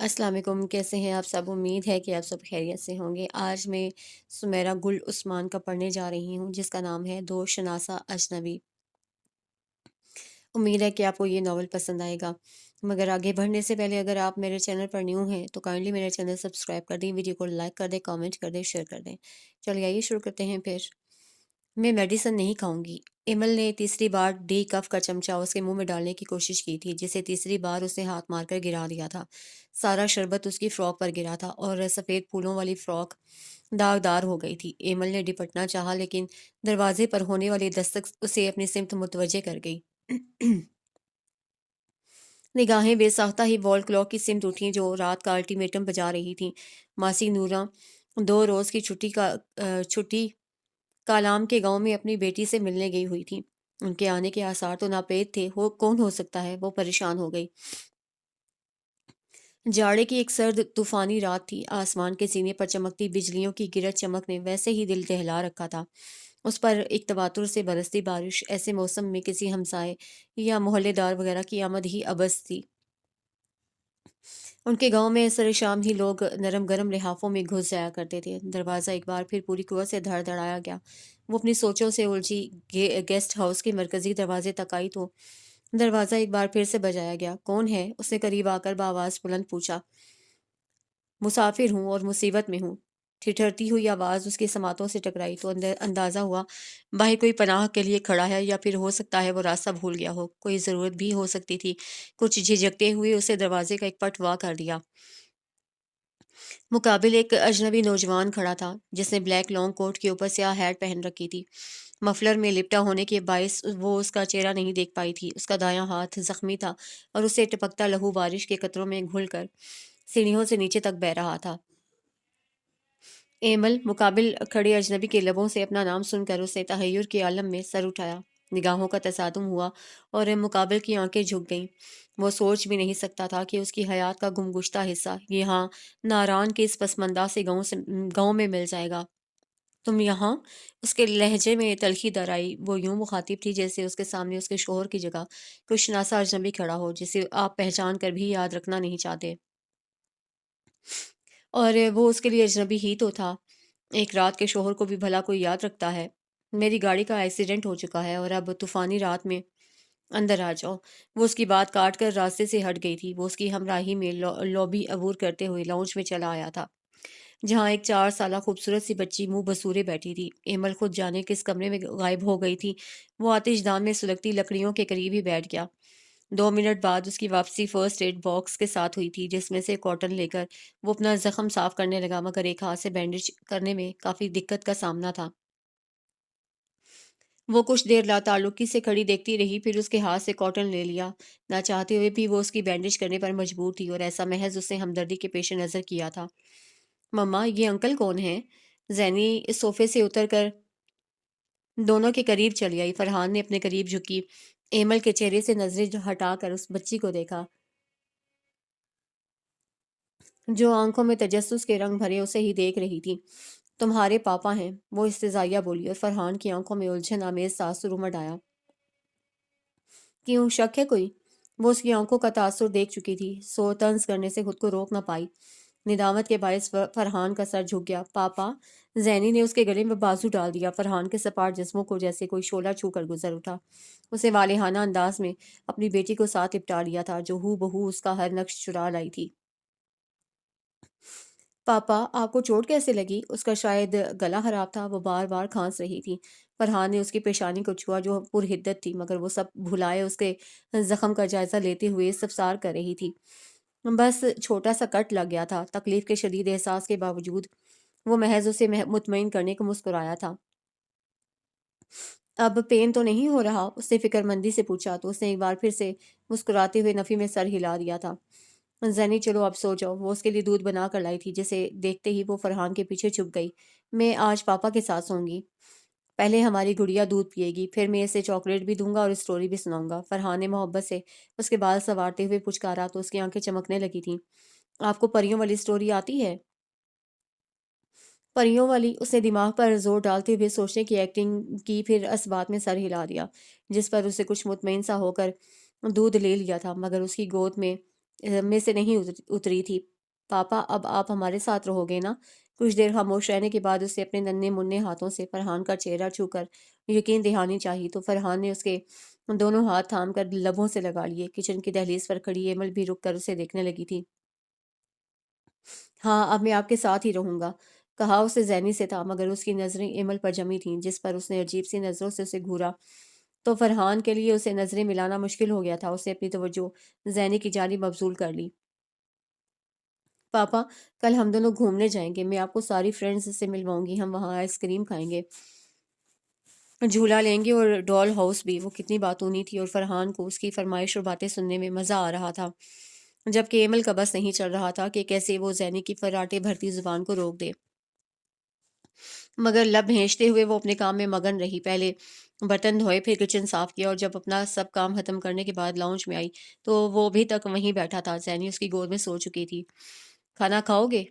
السلام علیکم، کیسے ہیں آپ سب؟ امید ہے کہ آپ سب خیریت سے ہوں گے۔ آج میں سمیرہ گل عثمان کا پڑھنے جا رہی ہوں، جس کا نام ہے دو شناسہ اجنبی۔ امید ہے کہ آپ کو یہ ناول پسند آئے گا، مگر آگے بڑھنے سے پہلے اگر آپ میرے چینل پر نیو ہیں تو کائنڈلی میرے چینل سبسکرائب کر دیں، ویڈیو کو لائک کر دیں، کامنٹ کر دیں، شیئر کر دیں۔ چلیے آئیے شروع کرتے ہیں پھر۔ میں میڈیسن نہیں کھاؤں گی۔ ایمل نے تیسری بار ڈی کف کا چمچہ اس کے منہ میں ڈالنے کی کوشش کی تھی، جسے تیسری بار اس نے ہاتھ مار کر گرا دیا تھا۔ سارا شربت اس کی فراک پر گرا تھا اور سفید پھولوں والی فراک داغدار ہو گئی تھی۔ ایمل نے ڈپٹنا چاہا لیکن دروازے پر ہونے والی دستک اسے اپنی سمت متوجہ کر گئی۔ نگاہیں بے ساختہ ہی وال کلاک کی سمت اٹھیں جو رات کا الٹیمیٹم بجا رہی تھیں۔ ماسی نورا 2 روز کی چھٹی کالام کے گاؤں میں اپنی بیٹی سے ملنے گئی ہوئی تھی۔ ان کے آنے کے آثار تو ناپید تھے۔ کون ہو سکتا ہے؟ وہ پریشان ہو گئی۔ جاڑے کی ایک سرد طوفانی رات تھی۔ آسمان کے سینے پر چمکتی بجلیوں کی گرج چمک نے ویسے ہی دل دہلا رکھا تھا۔ اس پر ایک تواتر سے برستی بارش ایسے موسم میں کسی ہمسائے یا محلے دار وغیرہ کی آمد ہی عبث تھی۔ ان کے گاؤں میں سر شام ہی لوگ نرم گرم لحافوں میں گھس جایا کرتے تھے۔ دروازہ ایک بار پھر پوری قوت سے دھڑ دھڑایا گیا۔ وہ اپنی سوچوں سے الجھی گیسٹ ہاؤس کے مرکزی دروازے تک آئی تو دروازہ ایک بار پھر سے بجایا گیا۔ کون ہے؟ اس نے قریب آ کر بآواز بلند پوچھا۔ مسافر ہوں اور مصیبت میں ہوں۔ ٹھٹھرتی ہوئی آواز اس کی سماعتوں سے ٹکرائی تو اندازہ ہوا باہر کوئی پناہ کے لیے کھڑا ہے، یا پھر ہو سکتا ہے وہ راستہ بھول گیا ہو۔ کوئی ضرورت بھی ہو سکتی تھی۔ کچھ جھجکتے ہوئے اسے دروازے کا ایک پٹ وا کر دیا۔ مقابل ایک اجنبی نوجوان کھڑا تھا، جس نے بلیک لانگ کوٹ کے اوپر سیاہ ہیٹ پہن رکھی تھی۔ مفلر میں لپٹا ہونے کے باعث وہ اس کا چہرہ نہیں دیکھ پائی تھی۔ اس کا دایاں ہاتھ زخمی تھا اور اسے ٹپکتا لہو بارش کے قطروں میں گھل کر سیڑھیوں سے نیچے تک بہہ رہا تھا۔ ایمل مقابل کھڑے اجنبی کے لبوں سے اپنا نام سن کر اس نے تحیر کے عالم میں سر اٹھایا۔ نگاہوں کا تصادم ہوا اور مقابل کی آنکھیں جھک گئیں۔ وہ سوچ بھی نہیں سکتا تھا کہ اس کی حیات کا گم گشتہ حصہ یہاں ناران کے اس پسماندہ سے گاؤں میں مل جائے گا۔ تم یہاں؟ اس کے لہجے میں تلخی در آئی۔ وہ یوں مخاطب تھی جیسے اس کے سامنے اس کے شوہر کی جگہ کوئی شناسا اجنبی کھڑا ہو، جسے آپ پہچان کر بھی یاد رکھنا نہیں چاہتے۔ اور وہ اس کے لیے اجنبی ہی تو تھا۔ ایک رات کے شوہر کو بھی بھلا کوئی یاد رکھتا ہے؟ میری گاڑی کا ایکسیڈنٹ ہو چکا ہے اور اب طوفانی رات میں اندر آ جاؤ۔ وہ اس کی بات کاٹ کر راستے سے ہٹ گئی تھی۔ وہ اس کی ہمراہی میں لابی عبور کرتے ہوئے لاؤنج میں چلا آیا تھا، جہاں ایک 4 سالہ خوبصورت سی بچی منہ بسورے بیٹھی تھی۔ ایمل خود جانے کس کمرے میں غائب ہو گئی تھی۔ وہ آتش دان میں سلگتی لکڑیوں کے قریب ہی بیٹھ گیا۔ 2 منٹ بعد اس کی واپسی فرسٹ ایڈ باکس کے ساتھ ہوئی تھی، جس میں سے کاٹن لے کر وہ اپنا زخم صاف کرنے لگا، مگر ایک ہاتھ سے بینڈیج کرنے میں کافی دقت کا سامنا تھا۔ وہ کچھ دیر لا تعلقی سے کھڑی دیکھتی رہی، پھر اس کے ہاتھ سے کاٹن لے لیا۔ نہ چاہتے ہوئے بھی وہ اس کی بینڈیج کرنے پر مجبور تھی، اور ایسا محض اس نے ہمدردی کے پیش نظر کیا تھا۔ مما، یہ انکل کون ہیں؟ زینی اس صوفے سے اتر کر دونوں کے قریب چلی آئی۔ فرحان نے اپنے قریب جھکی ایمل کے چہرے سے نظریں ہٹا کر اس بچی کو دیکھا، جو آنکھوں میں تجسس کے رنگ بھرے اسے ہی دیکھ رہی تھی۔ تمہارے پاپا ہیں، وہ استزائیہ بولی، اور فرحان کی آنکھوں میں الجھن آمیز تاثر امڑ آیا۔ کیوں، شک ہے کوئی؟ وہ اس کی آنکھوں کا تاثر دیکھ چکی تھی، سو طنز کرنے سے خود کو روک نہ پائی۔ ندامت کے باعث فرحان کا سر جھک گیا۔ پاپا؟ زینی نے اس کے گلے میں بازو ڈال دیا۔ فرحان کے سپاٹ جسموں کو جیسے کوئی شعلہ چھو کر گزر اٹھا۔ اسے والہانہ انداز میں اپنی بیٹی کو ساتھ لپٹا لیا تھا، جو ہو بہو اس کا ہر نقش چرا لائی تھی۔ پاپا، آپ کو چوٹ کیسے لگی؟ اس کا شاید گلا خراب تھا، وہ بار بار کھانس رہی تھی۔ فرحان نے اس کی پیشانی کو چھوا، جو پرحدت تھی، مگر وہ سب بھلائے اس کے زخم کا جائزہ لیتے ہوئے استفسار کر رہی تھی۔ بس چھوٹا سا کٹ لگ گیا تھا۔ تکلیف کے شدید احساس کے باوجود وہ محض اسے مطمئن کرنے کو مسکرایا تھا۔ اب پین تو نہیں ہو رہا؟ اس نے فکر مندی سے پوچھا تو اس نے ایک بار پھر سے مسکراتے ہوئے نفی میں سر ہلا دیا تھا۔ زینی، چلو اب سو جاؤ۔ وہ اس کے لیے دودھ بنا کر لائی تھی، جسے دیکھتے ہی وہ فرحان کے پیچھے چھپ گئی۔ میں آج پاپا کے ساتھ سوں گی۔ پہلے ہماری گڑیا دودھ پیے گی، پھر میں اسے چاکلیٹ بھی دوں گا اور اسٹوری بھی سناؤں گا۔ فرحان نے محبت سے اس کے بال سنوارتے ہوئے پچکارا تو اس کی آنکھیں چمکنے لگی تھیں۔ آپ کو پریوں والی اسٹوری آتی ہے؟ پریوں والی؟ اس نے دماغ پر زور ڈالتے ہوئے سوچنے کی ایکٹنگ کی، پھر اس بات میں سر ہلا دیا، جس پر اسے کچھ مطمئن سا ہو کر دودھ لے لیا تھا، مگر اس کی گود میں سے نہیں اتری تھی۔ پاپا اب آپ ہمارے ساتھ رہو گے نا؟ کچھ دیر خاموش رہنے کے بعد اسے اپنے ننھے منھے ہاتھوں سے فرحان کا چہرہ چھو کر یقین دہانی چاہی تو فرحان نے اس کے دونوں ہاتھ تھام کر لبوں سے لگا لیے۔ کچن کی دہلیز پر کھڑی ایمل بھی رک کر اسے دیکھنے لگی تھی۔ ہاں، اب میں آپ کے ساتھ ہی رہوں گا، کہا اسے ذہنی سے تھا، مگر اس کی نظریں ایمل پر جمی تھیں جس پر اس نے عجیب سی نظروں سے اسے گھورا تو فرحان کے لیے اسے نظریں ملانا مشکل ہو گیا تھا۔ اسے اپنی توجہ زینی کی جانب مبذول کر لی۔ پاپا، کل ہم دونوں گھومنے جائیں گے، میں آپ کو ساری فرینڈز سے ملواؤں گی، ہم وہاں آئس کریم کھائیں گے، جھولا لیں گے اور ڈول ہاؤس بھی۔ وہ کتنی باتونی تھی اور فرحان کو اس کی فرمائش اور باتیں سننے میں مزہ آ رہا تھا، جبکہ ایمل کا بس نہیں چل رہا تھا کہ کیسے وہ زینی کی فراٹے بھرتی زبان کو روک دے۔ مگر لب بھینچتے ہوئے وہ اپنے کام میں مگن رہی۔ پہلے برتن دھوئے، پھر کچن صاف کیا، اور جب اپنا سب کام ختم کرنے کے بعد لاؤنج میں آئی تو وہ ابھی تک وہیں بیٹھا تھا۔ زینی اس کی گود میں سو چکی تھی۔ کھانا کھاؤ گے؟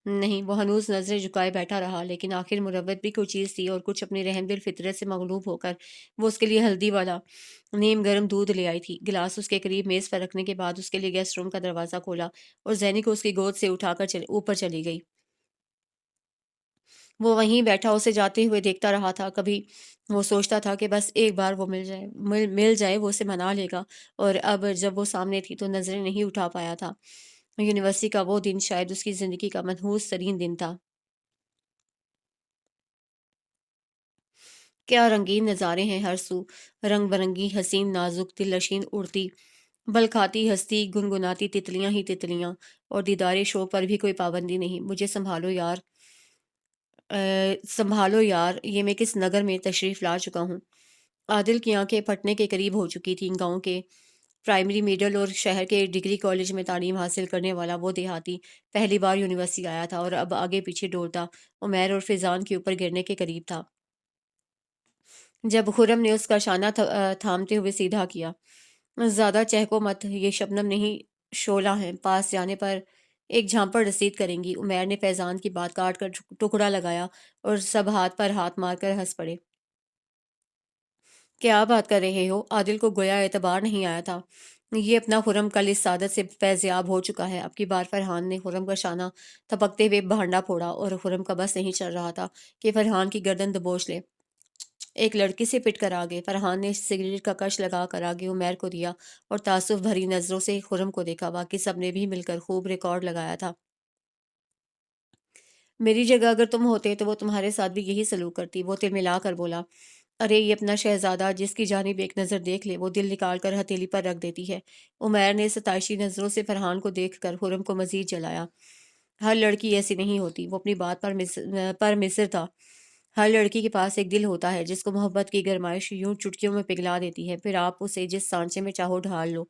نہیں، وہ ہنوز نظریں جھکائے بیٹھا رہا، لیکن آخر مروت بھی کوئی چیز تھی اور کچھ اپنی رحم دل فطرت سے مغلوب ہو کر وہ اس کے لیے ہلدی والا نیم گرم دودھ لے آئی تھی۔ گلاس اس کے قریب میز پر رکھنے کے بعد اس کے لیے گیسٹ روم کا دروازہ کھولا اور زینی کو اس کی گود سے اٹھا کر اوپر چلی گئی۔ وہ وہیں بیٹھا اسے جاتے ہوئے دیکھتا رہا تھا۔ کبھی وہ سوچتا تھا کہ بس ایک بار وہ مل جائے وہ اسے منا لے گا، اور اب جب وہ سامنے تھی تو نظریں نہیں اٹھا پایا تھا۔ یونیورسٹی کا وہ دن شاید اس کی زندگی کا منحوس ترین دن تھا۔ کیا رنگین نظارے ہیں ہر سو، رنگ برنگی حسین نازک دل نشین اڑتی بل کھاتی ہستی، گنگناتی تتلیاں ہی تتلیاں، اور دیدار شوق پر بھی کوئی پابندی نہیں۔ مجھے سنبھالو یار، سنبھالو یار، یہ میں کس نگر میں تشریف لا چکا ہوں۔ عادل کی آنکھیں پھٹنے کے قریب ہو چکی تھیں۔ گاؤں کے پرائمری میڈل اور شہر کے ڈگری کالج میں تعلیم حاصل کرنے والا وہ دیہاتی پہلی بار یونیورسٹی آیا تھا اور اب آگے پیچھے ڈولتا عمیر اور فیضان کے اوپر گرنے کے قریب تھا، جب خرم نے اس کا شانہ تھامتے ہوئے سیدھا کیا۔ زیادہ چہکو مت، یہ شبنم نہیں شعلہ ہیں، پاس جانے پر ایک جھانپڑ رسید کریں گی۔ عمیر نے فیضان کی بات کاٹ کر ٹکڑا لگایا اور سب ہاتھ پر ہاتھ مار کر ہنس پڑے۔ کیا بات کر رہے ہو؟ عادل کو گویا اعتبار نہیں آیا تھا۔ یہ اپنا خرم کل اس سعادت سے فیضیاب ہو چکا ہے۔ اب کی بار فرحان نے خرم کا شانہ تھپکتے ہوئے بھانڈا پھوڑا اور خرم کا بس نہیں چل رہا تھا کہ فرحان کی گردن دبوچ لے۔ ایک لڑکی سے پٹ کر آگے، فرحان نے سگریٹ کا کش لگا کر آگے عمیر کو دیا اور تعصب بھری نظروں سے خرم کو دیکھا۔ باقی سب نے بھی مل کر خوب ریکارڈ لگایا تھا۔ میری جگہ اگر تم ہوتے تو وہ تمہارے ساتھ بھی یہی سلوک کرتی، وہ تلملا کر بولا۔ ارے یہ اپنا شہزادہ جس کی جانب ایک نظر دیکھ لے وہ دل نکال کر ہتھیلی پر رکھ دیتی ہے۔ عمیر نے ستائشی نظروں سے فرحان کو دیکھ کر خرم کو مزید جلایا۔ ہر لڑکی ایسی نہیں ہوتی، وہ اپنی بات پر مصر تھا۔ ہر لڑکی کے پاس ایک دل ہوتا ہے جس کو محبت کی گرمائش یوں چٹکیوں میں پگھلا دیتی ہے، پھر آپ اسے جس سانچے میں چاہو ڈھال لو۔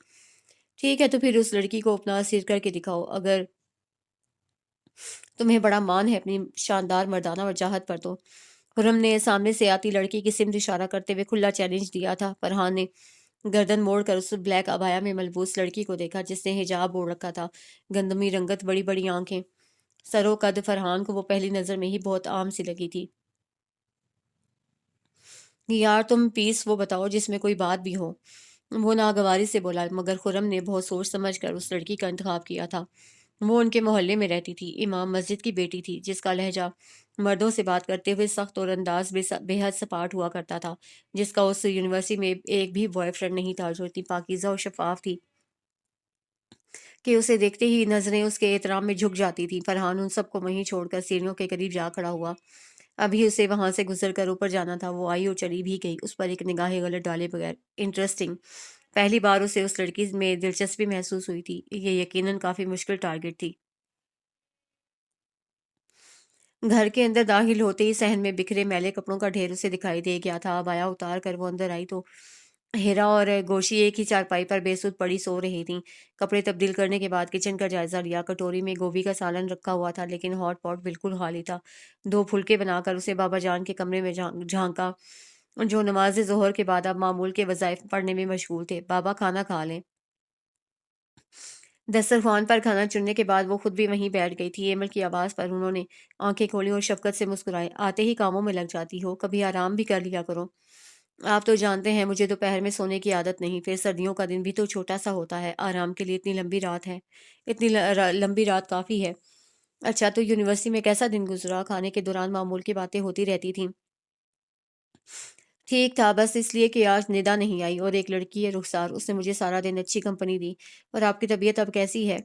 ٹھیک ہے تو پھر اس لڑکی کو اپنا اسیر کر کے دکھاؤ، اگر تمہیں بڑا مان ہے اپنی شاندار مردانہ وجاہت پر تو۔ خرم نے سامنے سے آتی لڑکی کی سمت اشارہ کرتے ہوئے کھلا چیلنج دیا تھا۔ فرحان نے گردن موڑ کر اس بلیک ابایا میں ملبوس لڑکی کو دیکھا جس نے حجاب اوڑھ رکھا تھا، گندمی رنگت، بڑی بڑی آنکھیں، سر و قد۔ فرحان کو وہ پہلی نظر میں ہی بہت عام سی لگی تھی۔ یار تم پیس وہ بتاؤ جس میں کوئی بات بھی ہو، وہ ناگواری سے بولا، مگر خرم نے بہت سوچ سمجھ کر اس لڑکی کا انتخاب کیا تھا۔ وہ ان کے محلے میں رہتی تھی، امام مسجد کی بیٹی تھی، جس کا لہجہ مردوں سے بات کرتے ہوئے سخت اور انداز بے حد سپاٹ ہوا کرتا تھا، جس کا اس یونیورسٹی میں ایک بھی بوائے فرینڈ نہیں تھا، جو اتنی پاکیزہ اور شفاف تھی کہ اسے دیکھتے ہی نظریں اس کے احترام میں جھک جاتی تھیں۔ فرحان ان سب کو وہیں چھوڑ کر سیڑھیوں کے قریب جا کھڑا ہوا۔ ابھی اسے وہاں سے گزر کر اوپر جانا تھا۔ وہ آئی اور چلی بھی گئی، اس پر ایک نگاہ غلط ڈالے بغیر۔ انٹرسٹنگ، پہلی بار اسے اس لڑکی میں دلچسپی محسوس ہوئی تھی۔ یہ یقیناً کافی مشکل ٹارگٹ تھی۔ گھر کے اندر داخل ہوتے ہی صحن میں بکھرے میلے کپڑوں کا ڈھیر اسے دکھائی دے گیا تھا۔ ابایا اتار کر وہ اندر آئی تو ہیرا اور گوشی ایک ہی چارپائی پر بے سود پڑی سو رہی تھیں۔ کپڑے تبدیل کرنے کے بعد کچن کا جائزہ لیا۔ کٹوری میں گوبھی کا سالن رکھا ہوا تھا، لیکن ہاٹ پاٹ بالکل خالی تھا۔ دو پھلکے بنا کر اسے بابا جان کے کمرے میں جھانکا، جو نماز ظہر کے بعد اب معمول کے وظائف پڑھنے میں مشغول تھے۔ بابا کھانا کھا لیں۔ دسترخوان پر کھانا چننے کے بعد وہ خود بھی وہیں بیٹھ گئی تھی۔ ایمل کی آواز پر انہوں نے آنکھیں کھولی اور شفقت سے مسکرائے۔ آتے ہی کاموں میں لگ جاتی ہو، کبھی آرام بھی کر لیا کرو۔ آپ تو جانتے ہیں مجھے دوپہر میں سونے کی عادت نہیں، پھر سردیوں کا دن بھی تو چھوٹا سا ہوتا ہے، آرام کے لیے اتنی لمبی رات ہے، اتنی لمبی رات کافی ہے۔ اچھا، تو یونیورسٹی میں کیسا دن گزرا؟ کھانے کے دوران معمول کی باتیں ہوتی رہتی تھیں۔ ٹھیک تھا، بس اس لیے کہ آج ندا نہیں آئی، اور ایک لڑکی ہے رخسار، اس نے مجھے سارا دن اچھی کمپنی دی۔ اور آپ کی طبیعت اب کیسی ہے؟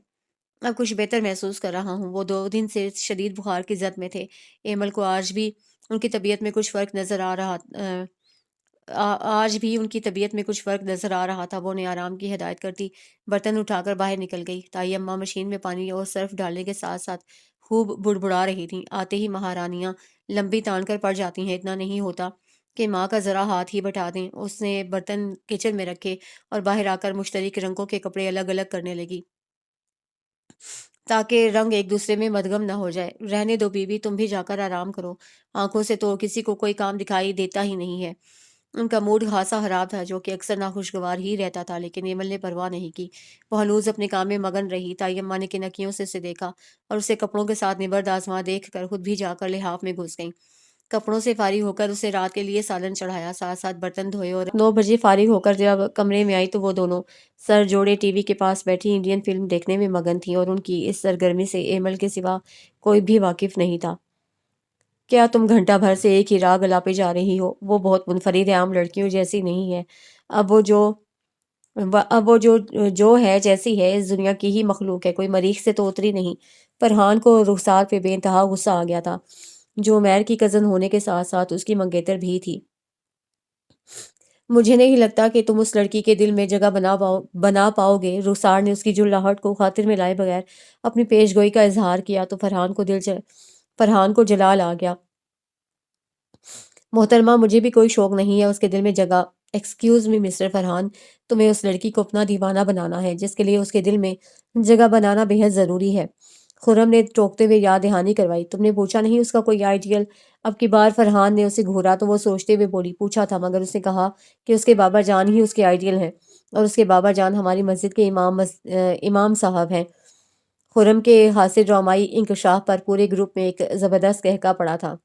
اب کچھ بہتر محسوس کر رہا ہوں۔ وہ 2 دن سے شدید بخار کی زد میں تھے۔ ایمل کو آج بھی ان کی طبیعت میں کچھ فرق نظر آ رہا آج بھی ان کی طبیعت میں کچھ فرق نظر آ رہا تھا۔ وہ انہیں آرام کی ہدایت کرتی برتن اٹھا کر باہر نکل گئی۔ تائی اماں مشین میں پانی اور صرف ڈالنے کے ساتھ ساتھ خوب بڑبڑا رہی تھیں۔ آتے ہی مہارانیاں لمبی تان کر پڑ جاتی ہیں، اتنا نہیں ہوتا کہ ماں کا ذرا ہاتھ ہی بٹا دیں۔ اس نے برتن کچن میں رکھے اور باہر آ کر مشترک رنگوں کے کپڑے الگ الگ کرنے لگی تاکہ رنگ ایک دوسرے میں مدغم نہ ہو جائے۔ رہنے دو بیوی، تم بھی جا کر آرام کرو، آنکھوں سے تو کسی کو کوئی کام دکھائی دیتا ہی نہیں ہے۔ ان کا موڈ خاصا خراب تھا، جو کہ اکثر ناخوشگوار ہی رہتا تھا، لیکن ایمل نے پرواہ نہیں کی۔ وہ ہنوز اپنے کام میں مگن رہی۔ تائی اماں نے کنکیوں سے اسے دیکھا اور اسے کپڑوں کے ساتھ نبرد آزما دیکھ کر خود بھی جا کر لحاف میں گھس گئیں۔ کپڑوں سے فارغ ہو کر اسے رات کے لیے سالن چڑھایا، ساتھ ساتھ برتن دھوئے، اور 9 بجے فارغ ہو کر جب کمرے میں آئی تو وہ دونوں سر جوڑے ٹی وی کے پاس بیٹھی انڈین فلم دیکھنے میں مگن تھیں، اور ان کی اس سرگرمی سے ایمل کے سوا کوئی بھی واقف نہیں تھا۔ کیا تم گھنٹہ بھر سے ایک ہی راگ الاپے جا رہی ہو؟ وہ بہت منفرد ہے، عام لڑکیوں جیسی نہیں ہے۔ اب وہ جو اب وہ جو ہے جیسی ہے، اس دنیا کی ہی مخلوق ہے، کوئی مریخ سے تو اتری نہیں۔ فرحان کو رخسار پہ بے انتہا غصہ آ گیا تھا، جو عمیر کی کزن ہونے کے ساتھ ساتھ اس کی منگیتر بھی تھی۔ مجھے نہیں لگتا کہ تم اس لڑکی کے دل میں جگہ بنا پاؤ گے۔ رخسار نے اس کی جھللاہٹ کو خاطر میں لائے بغیر اپنی پیش گوئی کا اظہار کیا تو فرحان کو جلال آ گیا۔ محترمہ، مجھے بھی کوئی شوق نہیں ہے اس کے دل میں جگہ۔ ایکسکیوز می مسٹر فرحان، تمہیں اس لڑکی کو اپنا دیوانہ بنانا ہے، جس کے لیے اس کے دل میں جگہ بنانا بے حد ضروری ہے۔ خرم نے ٹوکتے ہوئے یاد دہانی کروائی۔ تم نے پوچھا نہیں اس کا کوئی آئیڈیل؟ اب کی بار فرحان نے اسے گھورا تو وہ سوچتے ہوئے بولی، پوچھا تھا، مگر اس نے کہا کہ اس کے بابا جان ہی اس کے آئیڈیل ہیں، اور اس کے بابا جان ہماری مسجد کے امام صاحب ہیں۔ خرم کے حاصل ڈرامائی انکشاف پر پورے گروپ میں ایک زبردست قہقہ پڑا تھا۔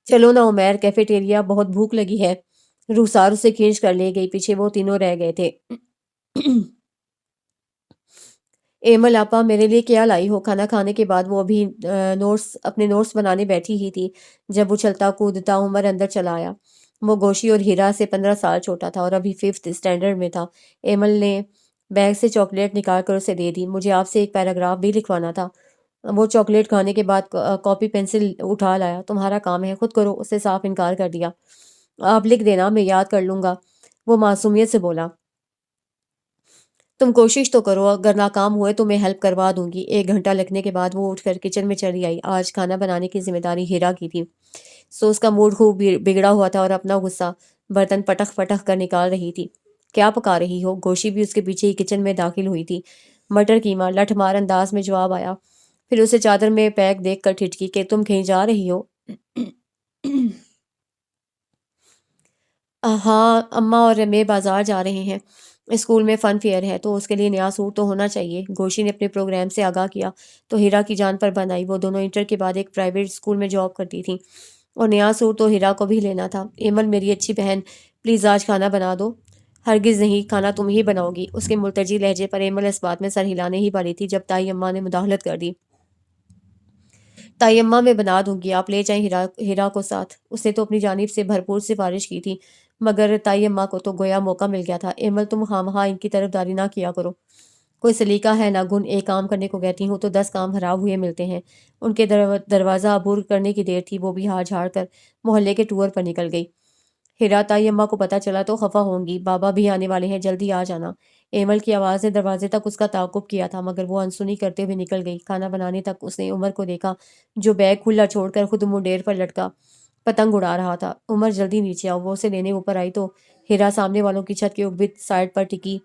چلو نا عمیر، کیفیٹیریا، بہت بھوک لگی ہے۔ رخسار اسے کھینچ کر لے گئی، پیچھے وہ تینوں رہ گئے تھے۔ ایمل آپا، میرے لیے کیا لائی ہو؟ کھانا کھانے کے بعد وہ ابھی اپنے نوٹس بنانے بیٹھی ہی تھی جب اچھلتا کودتا عمر اندر چلا آیا۔ وہ گوشی اور ہیرا سے 15 سال چھوٹا تھا اور ابھی 5th اسٹینڈرڈ میں تھا۔ ایمل نے بیگ سے چاکلیٹ نکال کر اسے دے دی۔ مجھے آپ سے ایک پیراگراف بھی لکھوانا تھا۔ وہ چاکلیٹ کھانے کے بعد کاپی پنسل اٹھا لایا۔ تمہارا کام ہے، خود کرو، اسے صاف انکار کر دیا۔ آپ لکھ دینا، میں یاد کر لوں گا، وہ معصومیت سے بولا۔ تم کوشش تو کرو، اگر ناکام ہوئے تو میں ہیلپ کروا دوں گی۔ 1 گھنٹہ لگنے کے بعد وہ اٹھ کر کچن میں چلی آئی۔ آج کھانا بنانے کی ذمہ داری ہیرا کی تھی، سو اس کا موڈ خوب بگڑا ہوا تھا اور اپنا غصہ برتن پٹخ پٹخ کر نکال رہی تھی۔ کیا پکا رہی ہو؟ گوشی بھی اس کے پیچھے ہی کچن میں داخل ہوئی تھی۔ مٹر قیمہ، لٹھ مار انداز میں جواب آیا۔ پھر اسے چادر میں پیک دیکھ کر ٹھٹکی کہ تم کہیں جا رہی ہو؟ ہاں، اماں اور میں بازار جا رہے ہیں، اسکول میں فن فیئر ہے تو اس کے لیے نیا سوٹ تو ہونا چاہیے۔ گوشی نے اپنے پروگرام سے آگاہ کیا تو ہیرا کی جان پر بن آئی۔ وہ دونوں انٹر کے بعد ایک پرائیویٹ اسکول میں جاب کرتی تھیں اور نیا سوٹ تو ہیرا کو بھی لینا تھا۔ ایمل میری اچھی بہن، پلیز آج کھانا بنا دو۔ ہرگز نہیں، کھانا تم ہی بناؤ گی۔ اس کے ملتجی لہجے پر ایمل اس بات میں سر ہلانے ہی والی تھی جب تائی اماں نے مداخلت کر دی۔ تائی اماں، میں بنا دوں گی، آپ لے جائیں ہیرا کو ساتھ۔ اس نے تو اپنی جانب سے بھرپور سفارش کی تھی، مگر تائی اماں کو تو گویا موقع مل گیا تھا۔ ایمل، تم خواہ ان کی طرفداری نہ کیا کرو، کوئی سلیقہ ہے نہ گن۔ ایک کام کرنے کو کہتی ہوں تو 10 کام خراب ہوئے ملتے ہیں۔ ان کے دروازہ عبور کرنے کی دیر تھی، وہ بھی ہاتھ جھاڑ کر محلے کے ٹور پر نکل گئی۔ ہیرا، تائی اماں کو پتہ چلا تو خفا ہوں گی، بابا بھی آنے والے ہیں، جلدی آ جانا۔ ایمل کی آواز نے دروازے تک اس کا تعاقب کیا تھا، مگر وہ انسنی کرتے ہوئے نکل گئی۔ کھانا بنانے تک اس نے عمر کو دیکھا جو بیگ کھلا چھوڑ کر خود منڈیر پر لٹکا پتنگ اڑا رہا تھا۔ عمر، جلدی نیچے آؤ۔ وہ اسے لینے اوپر آئی تو ہیرا سامنے والوں کی چھت کے اوپر سائڈ پر ٹکی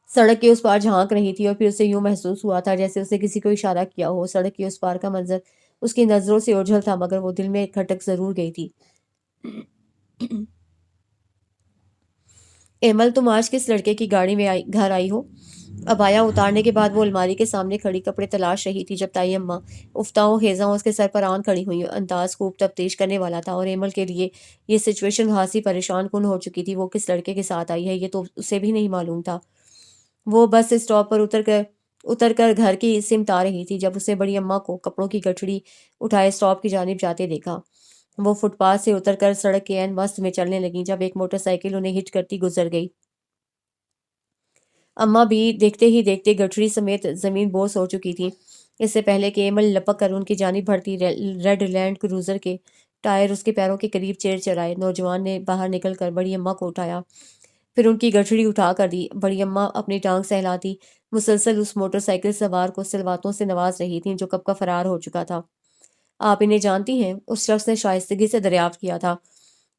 سڑک کے اس پار جھانک رہی تھی، اور پھر اسے یوں محسوس ہوا تھا جیسے اس نے کسی کو اشارہ کیا ہو۔ سڑک کے اس پار کا منظر اس کی نظروں سے اوجھل تھا، مگر وہ دل میں کھٹک ضرور گئی تھی۔ ایمل، تم آج کس لڑکے کی گاڑی میں گھر آئی ہو؟ ابایا اتارنے کے بعد وہ الماری کے سامنے کھڑی کپڑے تلاش رہی تھی جب تائی اماں افتاؤں خیزاں اس کے سر پر آن کھڑی ہوئی، انداز خوب تفتیش کرنے والا تھا، اور ایمل کے لیے یہ سچویشن خاصی پریشان کن ہو چکی تھی۔ وہ کس لڑکے کے ساتھ آئی ہے یہ تو اسے بھی نہیں معلوم تھا۔ وہ بس اسٹاپ پر اتر کر گھر کی سمت آ رہی تھی جب اس نے بڑی اماں کو کپڑوں کی گٹھڑی اٹھائے اسٹاپ کی جانب جاتے دیکھا۔ وہ فٹ پاتھ سے اتر کر سڑک کے عین وسط میں چلنے لگیں جب ایک موٹر سائیکل انہیں ہٹ کرتی گزر گئی۔ اماں بھی دیکھتے ہی دیکھتے گٹھڑی سمیت زمین بوس ہو چکی تھی، اس سے پہلے کہ ایمل لپک کر ان کی جانب بڑھتی۔ ریڈ لینڈ کروزر کے ٹائر اس کے پیروں کے قریب چیر چرائے۔ نوجوان نے باہر نکل کر بڑی اماں کو اٹھایا، پھر ان کی گٹھڑی اٹھا کر دی۔ بڑی اماں اپنی ٹانگ سہلاتی مسلسل اس موٹر سائیکل سوار کو سلواتوں سے نواز رہی تھیں جو کب کا فرار ہو چکا تھا۔ آپ انہیں جانتی ہیں؟ اس شخص نے شائستگی سے دریافت کیا تھا۔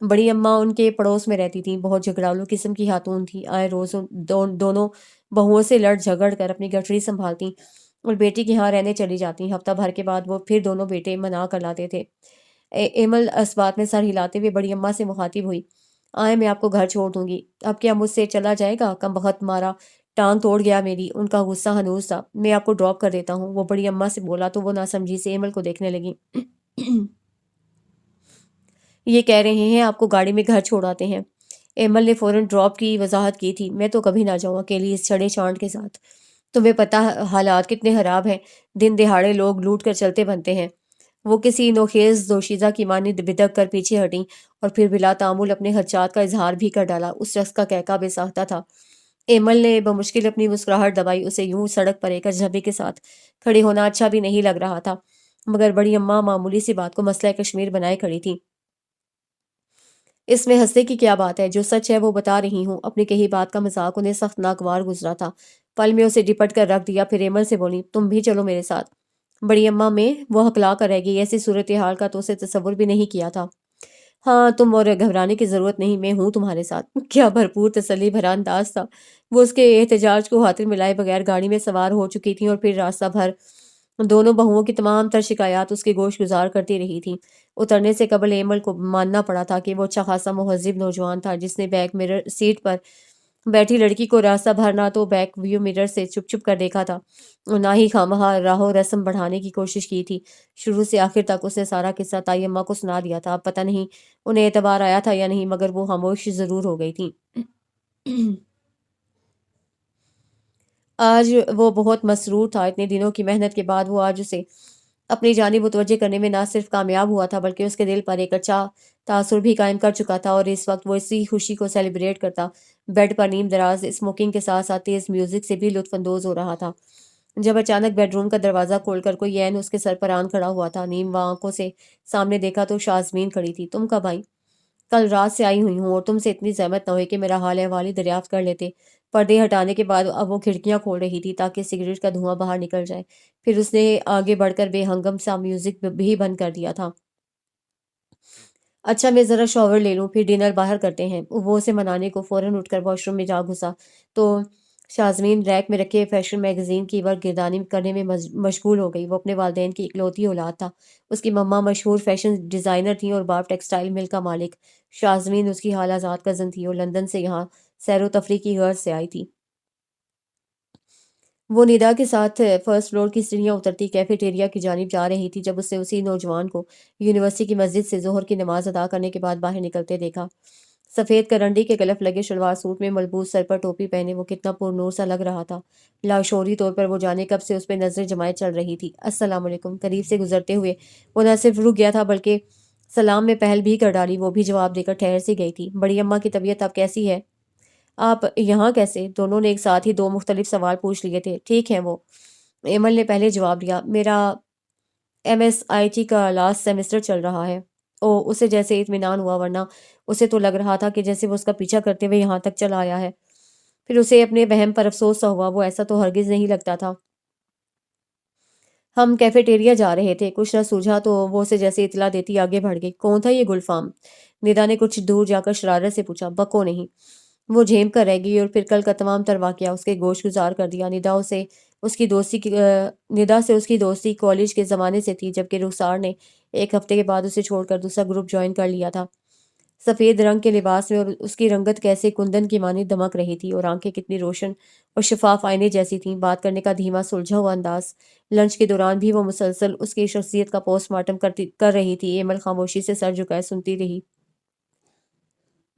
بڑی اماں ان کے پڑوس میں رہتی تھیں، بہت جھگڑالو قسم کی خاتون تھیں، آئے روز دونوں بہوؤں سے لڑ جھگڑ کر اپنی گٹھڑی سنبھالتی اور بیٹی کے ہاں رہنے چلی جاتی۔ ہفتہ بھر کے بعد وہ پھر دونوں بیٹے منا کر لاتے تھے۔ ایمل اس بات میں سر ہلاتے ہوئے بڑی اماں سے مخاطب ہوئی، آئے میں آپ کو گھر چھوڑ دوں گی، اب کیا مجھ سے چلا جائے گا؟ کم بخت مارا ٹانگ توڑ گیا میری۔ ان کا غصہ ہنوز تھا۔ میں آپ کو ڈراپ کر دیتا ہوں، وہ بڑی اماں سے بولا تو وہ ناسمجھی سے ایمل کو دیکھنے لگی۔ یہ کہہ رہے ہیں آپ کو گاڑی میں گھر چھوڑ آتے ہیں؟ ایمل نے فوراً ڈراپ کی وضاحت کی تھی۔ میں تو کبھی نہ جاؤں اکیلی اس چھڑے چانٹ کے ساتھ، تمہیں پتہ حالات کتنے خراب ہیں، دن دہاڑے لوگ لوٹ کر چلتے بنتے ہیں۔ وہ کسی نوخیز دوشیزہ کی مانند بدک کر پیچھے ہٹیں اور پھر بلا تعمل اپنے خدشات کا اظہار بھی کر ڈالا۔ اس شخص کا کہکا بے ساختہ تھا۔ ایمل نے بمشکل اپنی مسکراہٹ دبائی، اسے یوں سڑک پر ایک اجنبی کے ساتھ کھڑے ہونا اچھا بھی نہیں لگ رہا تھا، مگر بڑی اماں معمولی سی بات کو مسئلہ کشمیر بنائے کھڑی تھی۔ اس میں ہنسنے کی کیا بات ہے؟ جو سچ ہے وہ بتا رہی ہوں۔ اپنی کہی بات کا مذاق انہیں سخت ناگوار گزرا تھا۔ پل میں اسے ڈپٹ کر رکھ دیا، پھر ایمل سے بولی، تم بھی چلو میرے ساتھ۔ بڑی اماں میں وہ ہکلا کر رہ گئی، ایسی صورتحال کا تو اسے تصور بھی نہیں کیا تھا۔ ہاں تم اور گھبرانے کی ضرورت نہیں، میں ہوں تمہارے ساتھ۔ کیا بھرپور تسلی بھرا انداز تھا۔ وہ اس کے احتجاج کو خاطر میں لائے بغیر گاڑی میں سوار ہو چکی تھیں اور پھر راستہ بھر دونوں بہوؤں کی تمام تر شکایات اس کی گوش گزار کرتی رہی تھیں۔ اترنے سے قبل ایمل کو ماننا پڑا تھا کہ وہ اچھا خاصا مہذب نوجوان تھا جس نے بیک مرر سیٹ پر بیٹھی لڑکی کو راستہ بھر نہ تو بیک ویو مرر سے چپ چپ کر دیکھا تھا اور نہ ہی خواہاں راہ و رسم بڑھانے کی کوشش کی تھی۔ شروع سے آخر تک اس نے سارا قصہ تائی اماں کو سنا دیا تھا۔ اب پتہ نہیں انہیں اعتبار آیا تھا یا نہیں، مگر وہ خاموش ضرور ہو گئی تھیں۔ آج وہ بہت مسرور تھا۔ اتنے دنوں کی محنت کے بعد وہ آج اسے اپنی جانب متوجہ کرنے میں نہ صرف کامیاب ہوا تھا بلکہ اس کے دل پر ایک اچھا تاثر بھی قائم کر چکا تھا، اور اس وقت وہ اسی خوشی کو سیلیبریٹ کرتا بیڈ پر نیم دراز اسموکنگ کے ساتھ ساتھ تیز میوزک سے بھی لطف اندوز ہو رہا تھا جب اچانک بیڈ روم کا دروازہ کھول کر کوئی عین اس کے سر پر آن کھڑا ہوا تھا۔ نیم آنکھوں سے سامنے دیکھا تو شازمین کھڑی تھی۔ تم کب آئی؟ کل رات سے آئی ہوئی ہوں، اور تم سے اتنی زحمت نہ ہوئی کہ میرا حال احوال ہی دریافت کر لیتے۔ پردے ہٹانے کے بعد اب وہ کھڑکیاں کھول رہی تھی تاکہ سگریٹ کا دھواں باہر نکل جائے۔ پھر اس نے آگے بڑھ کر بے ہنگم سا میوزک بھی بند کر دیا تھا۔ اچھا میں ذرا شاور لے لوں، پھر ڈنر باہر کرتے ہیں۔ وہ اسے منانے کو فوراً اٹھ کر واش روم میں جا گھسا تو شازمین ریک میں رکھے فیشن میگزین کی گردانی کرنے میں مشغول ہو گئی۔ وہ اپنے والدین کی اکلوتی اولاد تھا۔ اس کی مما مشہور فیشن ڈیزائنر تھیں اور باپ ٹیکسٹائل مل کا مالک۔ شازمین اس کی خالہ زاد کزن تھی اور لندن سے یہاں سیر و تفریح کی غرض سے آئی تھی۔ وہ ندا کے ساتھ فرسٹ فلور کی سیڑھیاں اترتی کیفیٹیریا کی جانب جا رہی تھی جب اس نے اسی نوجوان کو یونیورسٹی کی مسجد سے ظہر کی نماز ادا کرنے کے بعد باہر نکلتے دیکھا۔ سفید کرنڈی کے گلف لگے شلوار سوٹ میں ملبوس، سر پر ٹوپی پہنے وہ کتنا پر نور سا لگ رہا تھا۔ لاشعوری طور پر وہ جانے کب سے اس پہ نظر جمائے چل رہی تھی۔ السلام علیکم قریب سے گزرتے ہوئے وہ نہ صرف رک گیا تھا بلکہ سلام میں پہل بھی کر ڈالی۔ وہ بھی جواب دے کر ٹھہر سی گئی تھی۔ بڑی اماں کی طبیعت اب کیسی ہے؟ آپ یہاں کیسے؟ دونوں نے ایک ساتھ ہی دو مختلف سوال پوچھ لیے تھے۔ ٹھیک ہیں وہ، ایمل نے پہلے جواب دیا، میرا ایم ایس آئی ٹی کا لاسٹ سیمسٹر چل رہا ہے۔ اسے جیسے اطمینان ہوا، ورنہ اسے تو لگ رہا تھا کہ جیسے وہ اس کا پیچھا کرتے ہوئے یہاں تک چلا آیا ہے۔ پھر اسے اپنے وہم پر افسوس سا ہوا، وہ ایسا تو ہرگز نہیں لگتا تھا۔ ہم کیفیٹیریا جا رہے تھے، کچھ نہ سوجھا تو وہ اسے جیسے اطلاع دیتی آگے بڑھ گئی۔ کون تھا یہ گلفام؟ ندا نے کچھ دور جا کر شرارت سے پوچھا۔ بکو نہیں، وہ جھیم کر رہ گئی اور پھر کل کا تمام تر واقعہ اس کے گوش گزار کر دیا۔ ندا سے اس کی دوستی کالج کے زمانے سے تھی، جبکہ رخسار نے ایک ہفتے کے بعد اسے چھوڑ کر دوسرا گروپ جوائن کر لیا تھا۔ سفید رنگ کے لباس میں، اور اس کی رنگت کیسے کندن کی مانند دمک رہی تھی، اور آنکھیں کتنی روشن اور شفاف آئینے جیسی تھیں۔ بات کرنے کا دھیما سلجھا ہوا انداز، لنچ کے دوران بھی وہ مسلسل اس کی شخصیت کا پوسٹ مارٹم کر رہی تھی۔ ایمل خاموشی سے سر جھکائے سنتی رہی۔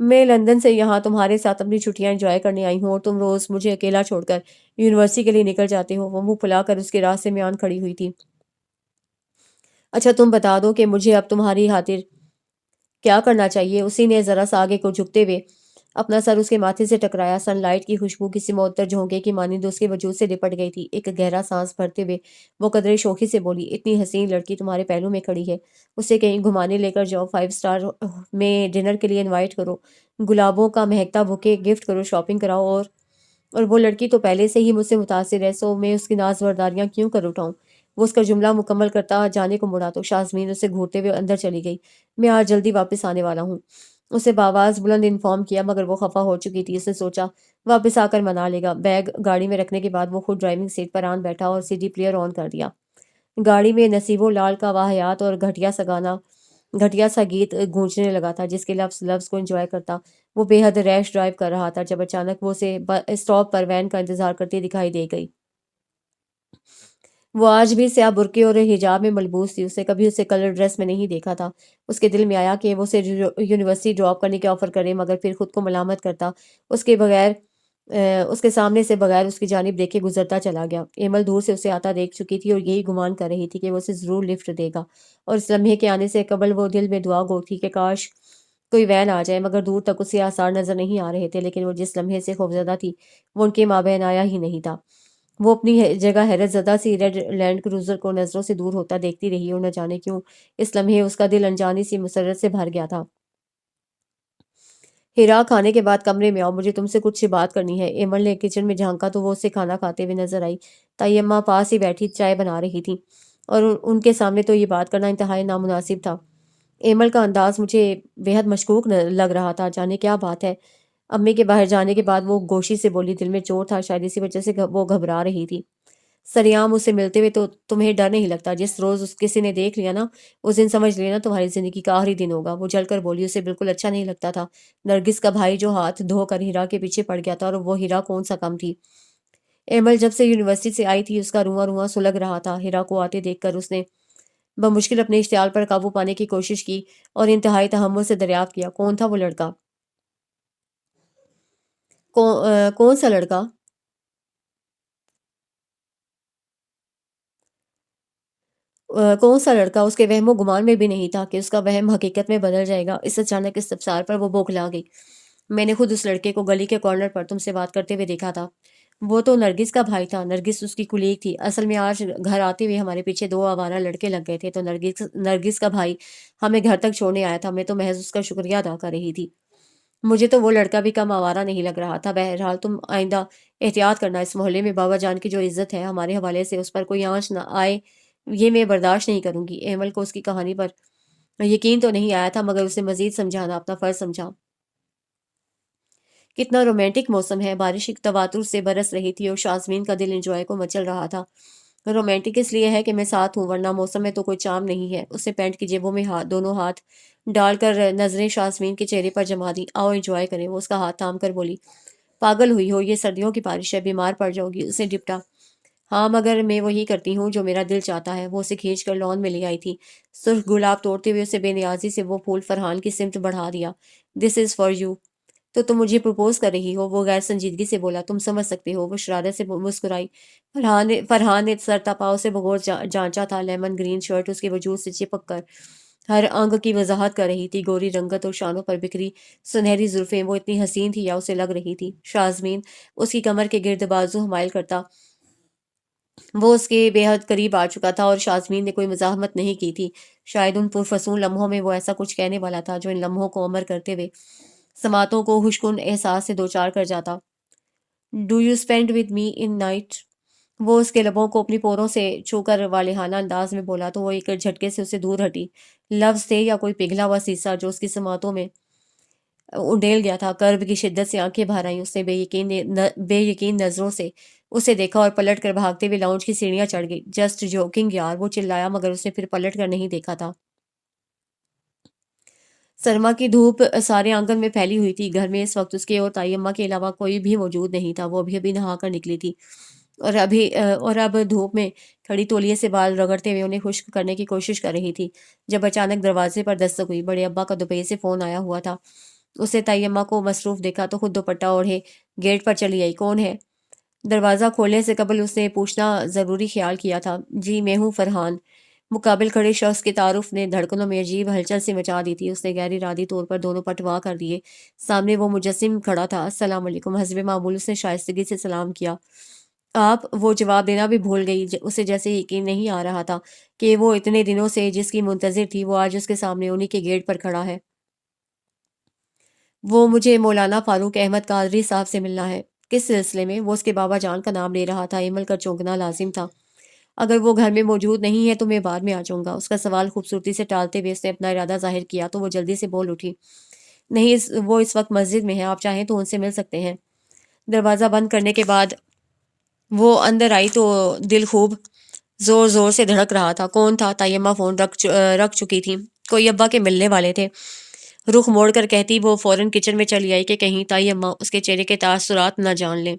میں لندن سے یہاں تمہارے ساتھ اپنی چھٹیاں انجوائے کرنے آئی ہوں، اور تم روز مجھے اکیلا چھوڑ کر یونیورسٹی کے لیے نکل جاتے ہو۔ وہ منہ پھلا کر اس کے راستے میں آن کھڑی ہوئی تھی۔ اچھا تم بتا دو کہ مجھے اب تمہاری خاطر کیا کرنا چاہیے؟ اسی نے ذرا سا آگے کو جھکتے ہوئے اپنا سر اس کے ماتھے سے ٹکرایا۔ سن لائٹ کی خوشبو کسی معطر جھونکے کی مانند اس کے وجود سے لپٹ گئی تھی۔ ایک گہرا سانس بھرتے ہوئے وہ قدرے شوخی سے بولی، اتنی حسین لڑکی تمہارے پہلو میں کھڑی ہے، اسے کہیں گھمانے لے کر جاؤ، 5 اسٹار میں ڈنر کے لیے انوائٹ کرو، گلابوں کا مہکتا بوکے گفٹ کرو، شاپنگ کراؤ، اور وہ لڑکی تو پہلے سے ہی مجھ سے متاثر ہے، سو میں اس کی ناز برداریاں کیوں کر اٹھاؤں؟ وہ اس کا جملہ مکمل کرتا جانے کو مڑا تو شازمین اسے گھورتے ہوئے اندر چلی گئی۔ میں آج جلدی واپس آنے والا ہوں، اسے بآواز بلند انفارم کیا، مگر وہ خفا ہو چکی تھی۔ اس نے سوچا واپس آ کر منا لے گا۔ بیگ گاڑی میں رکھنے کے بعد وہ خود ڈرائیونگ سیٹ پر آن بیٹھا اور سی ڈی پلیئر آن کر دیا۔ گاڑی میں نصیب و لال کا واہیات اور گھٹیا سا گیت گونجنے لگا تھا، جس کے لفظ لفظ کو انجوائے کرتا وہ بے حد ریش ڈرائیو کر رہا تھا، جب اچانک وہ اسے اسٹاپ پر وین کا انتظار کرتی دکھائی دے گئی۔ وہ آج بھی سیاہ برقعے اور حجاب میں ملبوس تھی۔ اسے کبھی اسے کلر ڈریس میں نہیں دیکھا تھا۔ اس کے دل میں آیا کہ وہ اسے یونیورسٹی ڈراپ کرنے کے آفر کرے، مگر پھر خود کو ملامت کرتا اس کے سامنے سے بغیر اس کی جانب دیکھے گزرتا چلا گیا۔ ایمل دور سے اسے آتا دیکھ چکی تھی اور یہی گمان کر رہی تھی کہ وہ اسے ضرور لفٹ دے گا، اور اس لمحے کے آنے سے قبل وہ دل میں دعا گو تھی کہ کاش کوئی وین آ جائے، مگر دور تک اسے آثار نظر نہیں آ رہے تھے۔ لیکن وہ جس لمحے سے خوفزدہ تھی وہ ان کے مابین آیا ہی نہیں تھا۔ وہ اپنی جگہ حیرت زدہ سی ریڈ لینڈ کروزر کو نظروں سے دور ہوتا دیکھتی رہی، اور نہ جانے کیوں اس لمحے اس کا دل انجانی سی مسرت سے بھر گیا تھا۔ ہیرا، کھانے کے بعد کمرے میں آؤ، مجھے تم سے کچھ بات کرنی ہے۔ ایمل نے کچن میں جھانکا تو وہ اسے کھانا کھاتے ہوئے نظر آئی۔ تائی اماں پاس ہی بیٹھی چائے بنا رہی تھی، اور ان کے سامنے تو یہ بات کرنا انتہائی نامناسب تھا۔ ایمل کا انداز مجھے بے حد مشکوک لگ رہا تھا، جانے کیا بات ہے؟ امی کے باہر جانے کے بعد وہ گوشی سے بولی، دل میں چوٹ تھا، شاید اسی وجہ سے وہ گھبرا رہی تھی۔ سریعام اسے ملتے ہوئے تو تمہیں ڈر نہیں لگتا؟ جس روز کسی نے دیکھ لیا نا، اس دن سمجھ لینا تمہاری زندگی کا آخری دن ہوگا۔ وہ جل کر بولی، اسے بالکل اچھا نہیں لگتا تھا نرگس کا بھائی جو ہاتھ دھو کر ہیرا کے پیچھے پڑ گیا تھا، اور وہ ہیرا کون سا کم تھی؟ ایمل جب سے یونیورسٹی سے آئی تھی اس کا رواں رواں سلگ رہا تھا۔ ہیرا کو آتے دیکھ کر اس نے بمشکل اپنے اشتعال پر قابو پانے کی کوشش کی اور انتہائی تحمل سے دریافت کیا، کون تھا وہ لڑکا؟ کون سا لڑکا؟ کون سا لڑکا؟ اس کے وہم و گمان میں بھی نہیں تھا کہ اس کا وہم حقیقت میں بدل جائے گا۔ اس اچانک استفسار پر وہ بوکھلا گئی۔ میں نے خود اس لڑکے کو گلی کے کارنر پر تم سے بات کرتے ہوئے دیکھا تھا۔ وہ تو نرگس کا بھائی تھا، نرگس اس کی کلیگ تھی۔ اصل میں آج گھر آتے ہوئے ہمارے پیچھے 2 آوارہ لڑکے لگ گئے تھے، تو نرگس کا بھائی ہمیں گھر تک چھوڑنے آیا تھا۔ میں تو محض اس کا شکریہ ادا کر رہی تھی۔ مجھے تو وہ لڑکا بھی کم آوارہ نہیں لگ رہا تھا۔ بہرحال تم آئندہ احتیاط کرنا، اس محلے میں بابا جان کی جو عزت ہے، ہمارے حوالے سے اس پر کوئی آنچ نہ آئے، یہ میں برداشت نہیں کروں گی۔ ایمل کو اس کی کہانی پر یقین تو نہیں آیا تھا، مگر اسے مزید سمجھانا اپنا فرض سمجھا۔ کتنا رومانٹک موسم ہے! بارش ایک تواتر سے برس رہی تھی اور شازمین کا دل انجوائے کو مچل رہا تھا۔ رومانٹک اس لیے ہے کہ میں ساتھ ہوں، ورنہ موسم میں تو کوئی چام نہیں ہے۔ اس نے پینٹ کی جیبوں میں دونوں ہاتھ ڈال کر نظریں شازمین کے چہرے پر جما دی۔ آؤ انجوائے کریں۔ وہ اس کا ہاتھ تھام کر بولی، پاگل ہوئی ہو، یہ سردیوں کی بارش ہے، بیمار پڑ جاؤ گی۔ اس نے ڈپٹا۔ ہاں مگر میں وہی کرتی ہوں جو میرا دل چاہتا ہے۔ وہ اسے کھینچ کر لان میں لے آئی تھی۔ سرخ گلاب توڑتے ہوئے اسے بے نیازی سے وہ پھول فرحان کی سمت بڑھا دیا۔ دس از فار یو۔ تو تم مجھے پرپوز کر رہی ہو؟ وہ غیر سنجیدگی سے بولا۔ تم سمجھ سکتے ہو۔ وہ شرارت سے مسکرائی۔ فرحان نے سر تپاؤ سے بغور جانچا تھا۔ لیمن گرین شرٹ اس کے وجود سے چپک کر ہر انگ کی وضاحت کر رہی تھی۔ گوری رنگت اور شانوں پر بکھری سنہری زلفیں وہ اتنی حسین تھی یا اسے لگ رہی تھی؟ شازمین اس کی کمر کے گرد بازو حمائل کرتا وہ اس کے بے حد قریب آ چکا تھا، اور شازمین نے کوئی مزاحمت نہیں کی تھی۔ شاید ان پرفسون لمحوں میں وہ ایسا کچھ کہنے والا تھا جو ان لمحوں کو امر کرتے ہوئے سماعتوں کو خوشکن احساس سے دوچار کر جاتا۔ Do you spend with me in night? وہ اس کے لبوں کو اپنی پوروں سے چھو کر والہانہ انداز میں بولا تو وہ ایک جھٹکے سے اسے دور ہٹی۔ لفظ تھے یا کوئی پگھلا ہوا سیسا جو اس کی سماعتوں میں انڈیل گیا تھا۔ کرب کی شدت سے آنکھیں بھر آئیں۔ اس نے بے یقین نظروں سے اسے دیکھا اور پلٹ کر بھاگتے ہوئے لاؤنج کی سیڑھیاں چڑھ گئی۔ جسٹ جوکنگ یار، وہ چلایا، مگر اس نے پھر پلٹ کر نہیں دیکھا تھا۔ سرما کی دھوپ سارے آنگن میں پھیلی ہوئی تھی۔ گھر میں اس وقت اس کے اور تائی اماں کے علاوہ کوئی بھی موجود نہیں تھا۔ وہ ابھی ابھی نہا کر نکلی تھی اور اب دھوپ میں کھڑی تولیے سے بال رگڑتے ہوئے انہیں خشک کرنے کی کوشش کر رہی تھی، جب اچانک دروازے پر دستک ہوئی۔ بڑے ابا کا دوپہر سے فون آیا ہوا تھا۔ اسے تائی اماں کو مصروف دیکھا تو خود دوپٹہ اوڑھے گیٹ پر چلی آئی۔ کون ہے؟ دروازہ کھولنے سے قبل اس نے پوچھنا ضروری خیال کیا تھا۔ جی میں ہوں، فرحان۔ مقابل کھڑے شخص کے تعارف نے دھڑکنوں میں عجیب ہلچل سے مچا دی تھی۔ اس نے غیر ارادی طور پر دونوں پٹ وا کر دیے۔ سامنے وہ مجسم کھڑا تھا۔ السلام علیکم۔ حسب معمول اس نے شائستگی سے سلام کیا۔ آپ؟ وہ جواب دینا بھی بھول گئی۔ اسے جیسے یقین نہیں آ رہا تھا کہ وہ اتنے دنوں سے جس کی منتظر تھی وہ آج اس کے سامنے انہی کے گیٹ پر کھڑا ہے۔ وہ مجھے مولانا فاروق احمد قادری صاحب سے ملنا ہے۔ کس سلسلے میں؟ وہ اس کے بابا جان کا نام لے رہا تھا۔ ایمل کا چونکنا لازم تھا۔ اگر وہ گھر میں موجود نہیں ہے تو میں بعد میں آ جاؤں گا۔ اس کا سوال خوبصورتی سے ٹالتے ہوئے اس نے اپنا ارادہ ظاہر کیا تو وہ جلدی سے بول اٹھی، نہیں، وہ اس وقت مسجد میں ہے، آپ چاہیں تو ان سے مل سکتے ہیں۔ دروازہ بند کرنے کے بعد وہ اندر آئی تو دل خوب زور زور سے دھڑک رہا تھا۔ کون تھا؟ طیمہ فون رکھ چکی تھی۔ کوئی ابا کے ملنے والے تھے۔ رخ موڑ کر کہتی وہ فوراً کچن میں چلی آئی کہ کہیں طائی اماں اس کے چہرے کے تاثرات نہ جان لیں۔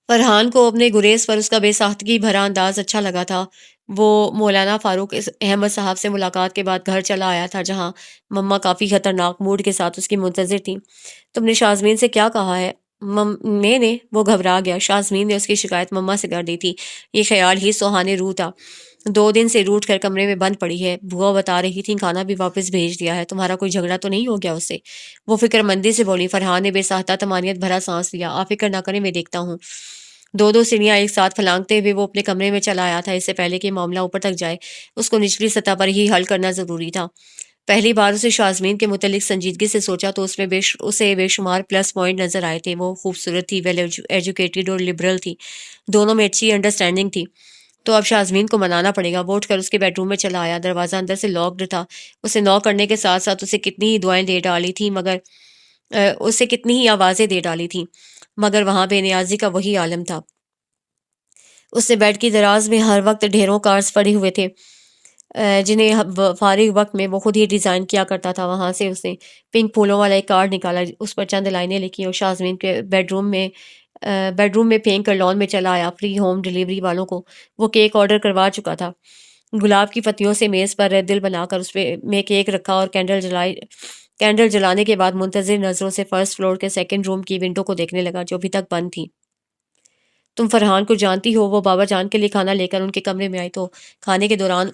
فرحان کو اپنے گریز پر اس کا بے ساختگی بھرا انداز اچھا لگا تھا۔ وہ مولانا فاروق احمد صاحب سے ملاقات کے بعد گھر چلا آیا تھا، جہاں مما کافی خطرناک موڈ کے ساتھ اس کی منتظر تھی۔ تم نے شازمین سے کیا کہا ہے؟ میں نے؟ وہ گھبرا گیا۔ شازمین نے اس کی شکایت مما سے کر دی تھی۔ یہ خیال ہی سوہانے روح تھا۔ 2 دن سے روٹ کر کمرے میں بند پڑی ہے۔ بھوا بتا رہی تھی کھانا بھی واپس بھیج دیا ہے۔ تمہارا کوئی جھگڑا تو نہیں ہو گیا اس سے؟ وہ فکر مندی سے بولی۔ فرحان نے بے ساختہ طمانینت بھرا سانس لیا۔ آپ فکر نہ کریں، میں دیکھتا ہوں۔ 2 سیڑھیاں ایک ساتھ پھلانگتے ہوئے وہ اپنے کمرے میں چلا آیا تھا۔ اس سے پہلے کہ معاملہ اوپر تک جائے اس کو نچلی سطح پر ہی حل کرنا ضروری تھا۔ پہلی بار اسے شازمین کے متعلق سنجیدگی سے سوچا تو اس میں اسے بے شمار پلس پوائنٹ نظر آئے تھے۔ وہ خوبصورت تھی، ویل ایجوکیٹڈ اور لبرل تھی۔ دونوں میں اچھی انڈرسٹینڈنگ تھی۔ تو اب شازمین کو منانا پڑے گا۔ وہ اٹھ کر اس کے بیڈ روم میں چلا آیا۔ دروازہ اندر سے لاکڈ تھا۔ اسے نوک کرنے کے ساتھ ساتھ اسے کتنی ہی دعائیں دے ڈالی تھیں اسے کتنی ہی آوازیں دے ڈالی تھیں، مگر وہاں بے نیازی کا وہی عالم تھا۔ اس نے بیڈ کی دراز میں ہر وقت ڈھیروں کارڈز پڑے ہوئے تھے جنہیں فارغ وقت میں وہ خود ہی ڈیزائن کیا کرتا تھا۔ وہاں سے اس نے پنک پھولوں والا ایک کارڈ نکالا، اس پر چند لائنیں لکھی اور شازمین کے بیڈ روم میں پھینک کر لان میں چلا آیا۔ فری ہوم ڈیلیوری والوں کو وہ کیک آرڈر کروا چکا تھا۔ گلاب کی پتیوں سے میز پر دل بنا کر اس میں کیک رکھا اور کینڈل جلانے کے بعد منتظر نظروں سے فرسٹ فلور کے سیکنڈ روم کی ونڈو کو دیکھنے لگا جو ابھی تک بند تھی۔ تم فرحان کو جانتی ہو؟ وہ بابا جان کے لیے کھانا لے کر ان کے کمرے میں آئی تو کھانے کے دوران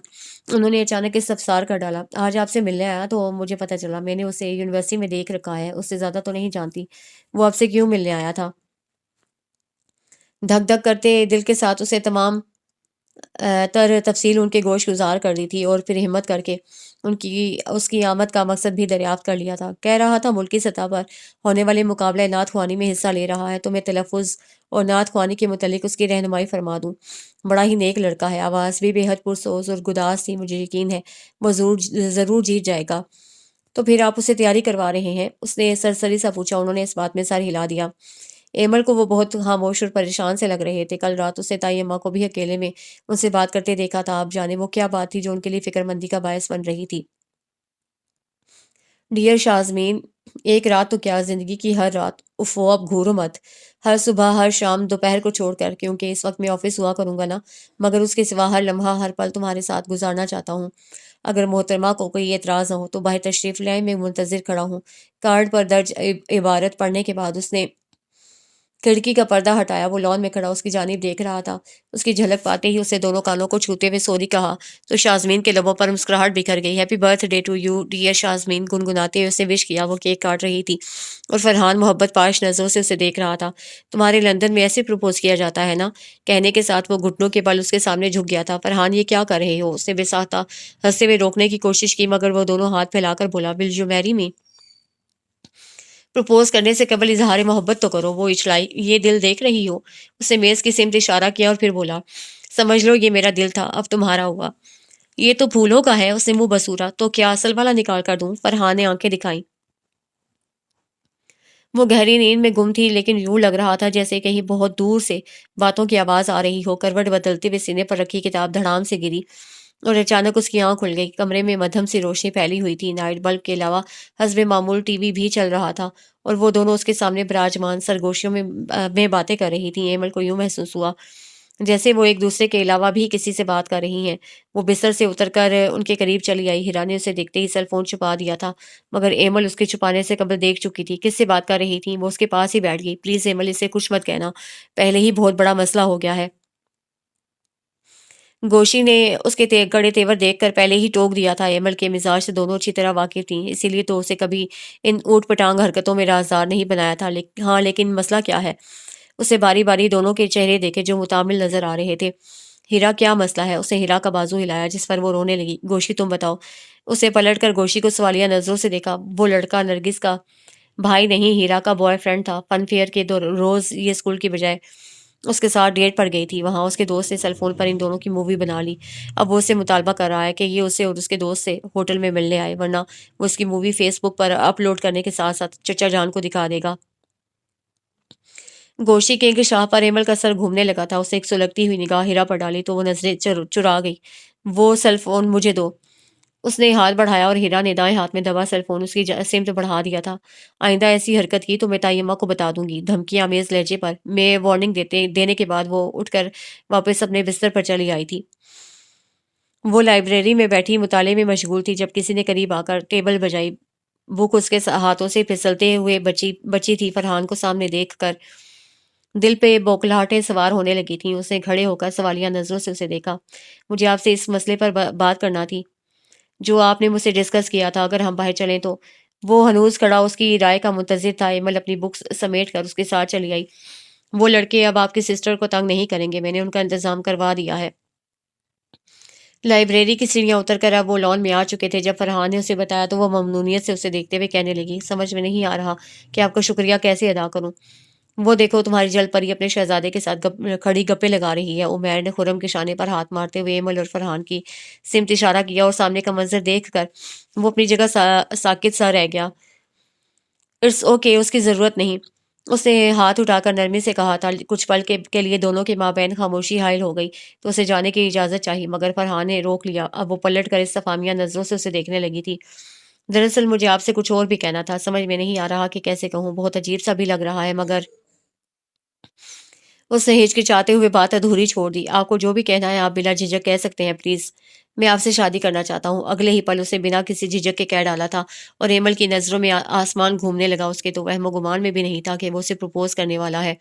انہوں نے اچانک استفسار کر ڈالا، آج آپ سے ملنے آیا تو مجھے پتہ چلا، میں نے اسے یونیورسٹی میں دیکھ رکھا ہے، اس سے زیادہ تو نہیں جانتی۔ وہ آپ سے کیوں ملنے آیا تھا؟ دھک دھک کرتے دل کے ساتھ اسے تمام تر تفصیل ان کے گوش گزار کر دی تھی اور پھر ہمت کر کے اس کی آمد کا مقصد بھی دریافت کر لیا تھا۔ کہہ رہا تھا ملکی سطح پر ہونے والے مقابلہ نعت خوانی میں حصہ لے رہا ہے تو میں تلفظ اور نعت خوانی کے متعلق اس کی رہنمائی فرما دوں۔ بڑا ہی نیک لڑکا ہے، آواز بھی بے حد پرسوز اور گداز تھی۔ مجھے یقین ہے وہ ضرور جیت جائے گا۔ تو پھر آپ اسے تیاری کروا رہے ہیں؟ اس نے سرسری سا پوچھا۔ انہوں نے اس بات میں سر ہلا دیا۔ ایمل کو وہ بہت خاموش اور پریشان سے لگ رہے تھے۔ کل رات اسے طائی اماں کو بھی اکیلے میں ان سے بات کرتے دیکھا تھا۔ آپ جانے وہ کیا بات تھی جو ان کے لیے فکر مندی کا باعث بن رہی تھی۔ ڈیئر شازمین، ایک رات تو کیا، زندگی کی ہر رات۔ افو اب گھورو مت۔ ہر صبح، ہر شام، دوپہر کو چھوڑ کر، کیونکہ اس وقت میں آفس ہوا کروں گا نا، مگر اس کے سوا ہر لمحہ، ہر پل تمہارے ساتھ گزارنا چاہتا ہوں۔ اگر محترمہ کو کوئی اعتراض نہ ہو تو باہر تشریف لائیں، میں منتظر کھڑا ہوں۔ کارڈ پر درج عبارت پڑھنے کے بعد اس نے کھڑکی کا پردہ ہٹایا۔ وہ لان میں کھڑا اس کی جانب دیکھ رہا تھا۔ اس کی جھلک پاتے ہی اسے دونوں کانوں کو چھوتے ہوئے سوری کہا تو شازمین کے لبوں پر مسکراہٹ بکھر گئی۔ Happy birthday to you dear Shazmeen, گنگناتے ہوئے اسے وش کیا۔ وہ کیک کاٹ رہی تھی اور فرحان محبت پاش نظروں سے اسے دیکھ رہا تھا۔ تمہارے لندن میں ایسے پروپوز کیا جاتا ہے نا؟ کہنے کے ساتھ وہ گھٹنوں کے بل اس کے سامنے جھک گیا تھا۔ فرحان، یہ کیا کر رہے ہو؟ اس نے بے ساختہ ہنستے ہوئے روکنے کی کوشش کی، مگر وہ دونوں ہاتھ پھیلا کر بولا، ول یو میری می؟ پروپوز کرنے سے قبل اظہار محبت تو کرو۔ وہ اچھلائی، یہ دل دیکھ رہی ہو؟ اس نے میز کی سمت اشارہ کیا اور پھر بولا، سمجھ لو یہ میرا دل تھا، اب تمہارا ہوا۔ یہ تو پھولوں کا ہے، اس نے منہ بسورا۔ تو کیا اصل والا نکال کر دوں؟ فرحان نے آنکھیں دکھائیں۔ وہ گہری نیند میں گم تھی، لیکن یوں لگ رہا تھا جیسے کہیں بہت دور سے باتوں کی آواز آ رہی ہو۔ کروٹ بدلتے ہوئے سینے پر رکھی کتاب دھڑام سے گری۔ اور اچانک اس کی آنکھ کھل گئی۔ کمرے میں مدھم سی روشنی پھیلی ہوئی تھی، نائٹ بلب کے علاوہ حسب معمول ٹی وی بھی چل رہا تھا، اور وہ دونوں اس کے سامنے براجمان سرگوشیوں میں باتیں کر رہی تھیں۔ ایمل کو یوں محسوس ہوا جیسے وہ ایک دوسرے کے علاوہ بھی کسی سے بات کر رہی ہیں۔ وہ بستر سے اتر کر ان کے قریب چلی آئی۔ ہیرا نے اسے دیکھتے ہی سیل فون چھپا دیا تھا، مگر ایمل اس کے چھپانے سے قبل دیکھ چکی تھی کس سے بات کر رہی تھی۔ وہ اس کے پاس ہی بیٹھ گئی۔ پلیز ایمل، اسے کچھ مت کہنا، پہلے ہی بہت بڑا مسئلہ ہو گیا ہے۔ گوشی نے اس کے کڑے تیور دیکھ کر پہلے ہی ٹوک دیا تھا۔ ایمل کے مزاج سے دونوں اچھی طرح واقف تھیں، اسی لیے تو اسے کبھی ان اوٹ پٹانگ حرکتوں میں رازدار نہیں بنایا تھا۔ ہاں لیکن مسئلہ کیا ہے؟ اسے باری باری دونوں کے چہرے دیکھے جو متعامل نظر آ رہے تھے۔ ہیرا، کیا مسئلہ ہے؟ اسے ہیرا کا بازو ہلایا جس پر وہ رونے لگی۔ گوشی، تم بتاؤ۔ اسے پلٹ کر گوشی کو سوالیہ نظروں سے دیکھا۔ وہ لڑکا نرگس کا بھائی نہیں، ہیرا کا بوائے فرینڈ تھا۔ فن فیئر کے روز یہ اسکول کی بجائے اس کے ساتھ ڈیٹ پر گئی تھی۔ وہاں اس کے دوست نے سیل فون پر ان دونوں کی مووی بنا لی۔ اب وہ اس سے مطالبہ کر رہا ہے کہ یہ اسے اور اس کے دوست سے ہوٹل میں ملنے آئے، ورنہ وہ اس کی مووی فیس بک پر اپلوڈ کرنے کے ساتھ ساتھ چچا جان کو دکھا دے گا۔ گوشی کے انکشاف پر ایمل کا سر گھومنے لگا تھا۔ اسے ایک سلگتی ہوئی نگاہ ہیرا پر ڈالی تو وہ نظریں چرا گئی۔ وہ سیل فون مجھے دو۔ اس نے ہاتھ بڑھایا اور ہیرا نے دائیں ہاتھ میں دبا سیل فون اس کی سمت بڑھا دیا تھا۔ آئندہ ایسی حرکت کی تو میں تائیمہ کو بتا دوں گی، دھمکی آمیز لہجے پر میں وارننگ دینے کے بعد وہ اٹھ کر واپس اپنے بستر پر چلی آئی تھی۔ وہ لائبریری میں بیٹھی مطالعے میں مشغول تھی جب کسی نے قریب آ کر ٹیبل بجائی۔ بک اس کے ہاتھوں سے پھسلتے ہوئے بچی تھی۔ فرحان کو سامنے دیکھ کر دل پہ بوکھلاہٹیں سوار ہونے لگی تھیں۔ اس نے کھڑے ہو کر سوالیہ نظروں سے اسے دیکھا۔ مجھے آپ سے اس مسئلے پر بات کرنا تھی جو آپ نے مجھ سے ڈسکس کیا تھا، اگر ہم باہر چلیں تو۔ وہ ہنوز کھڑا اس کی رائے کا منتظر تھا۔ ایمل اپنی بکس سمیٹ کر اس کے ساتھ چلی آئی۔ وہ لڑکے اب آپ کی سسٹر کو تنگ نہیں کریں گے، میں نے ان کا انتظام کروا دیا ہے۔ لائبریری کی سیڑھیاں اتر کر اب وہ لان میں آ چکے تھے۔ جب فرحان نے اسے بتایا تو وہ ممنونیت سے اسے دیکھتے ہوئے کہنے لگی، سمجھ میں نہیں آ رہا کہ آپ کا شکریہ کیسے ادا کروں۔ وہ دیکھو، تمہاری جل پری اپنے شہزادے کے ساتھ کھڑی گپے لگا رہی ہے۔ عمیر نے خرم کے شانے پر ہاتھ مارتے ہوئے ایمل اور فرحان کی سمت اشارہ کیا اور سامنے کا منظر دیکھ کر وہ اپنی جگہ ساکت سا رہ گیا۔ اٹس اوکے، اس کی ضرورت نہیں۔ اس نے ہاتھ اٹھا کر نرمی سے کہا تھا۔ کچھ پل کے لیے دونوں کے مابین خاموشی حائل ہو گئی تو اسے جانے کی اجازت چاہی، مگر فرحان نے روک لیا۔ اب وہ پلٹ کر استفہامیہ نظروں سے اسے دیکھنے لگی تھی۔ دراصل مجھے آپ سے کچھ اور بھی کہنا تھا، سمجھ میں نہیں آ رہا کہ کیسے کہوں، بہت عجیب سا بھی لگ رہا ہے مگر اس نے ہچکچاتے ہوئے بات ادھوری چھوڑ دی۔ آپ کو جو بھی کہنا ہے آپ بلا جھجک کہہ سکتے ہیں، پلیز۔ میں آپ سے شادی کرنا چاہتا ہوں۔ اگلے ہی پل اسے بنا کسی جھجک کے کہہ ڈالا تھا، اور ایمل کی نظروں میں آسمان گھومنے لگا۔ اس کے تو وہم و گمان میں بھی نہیں تھا کہ وہ اسے پروپوز کرنے والا ہے۔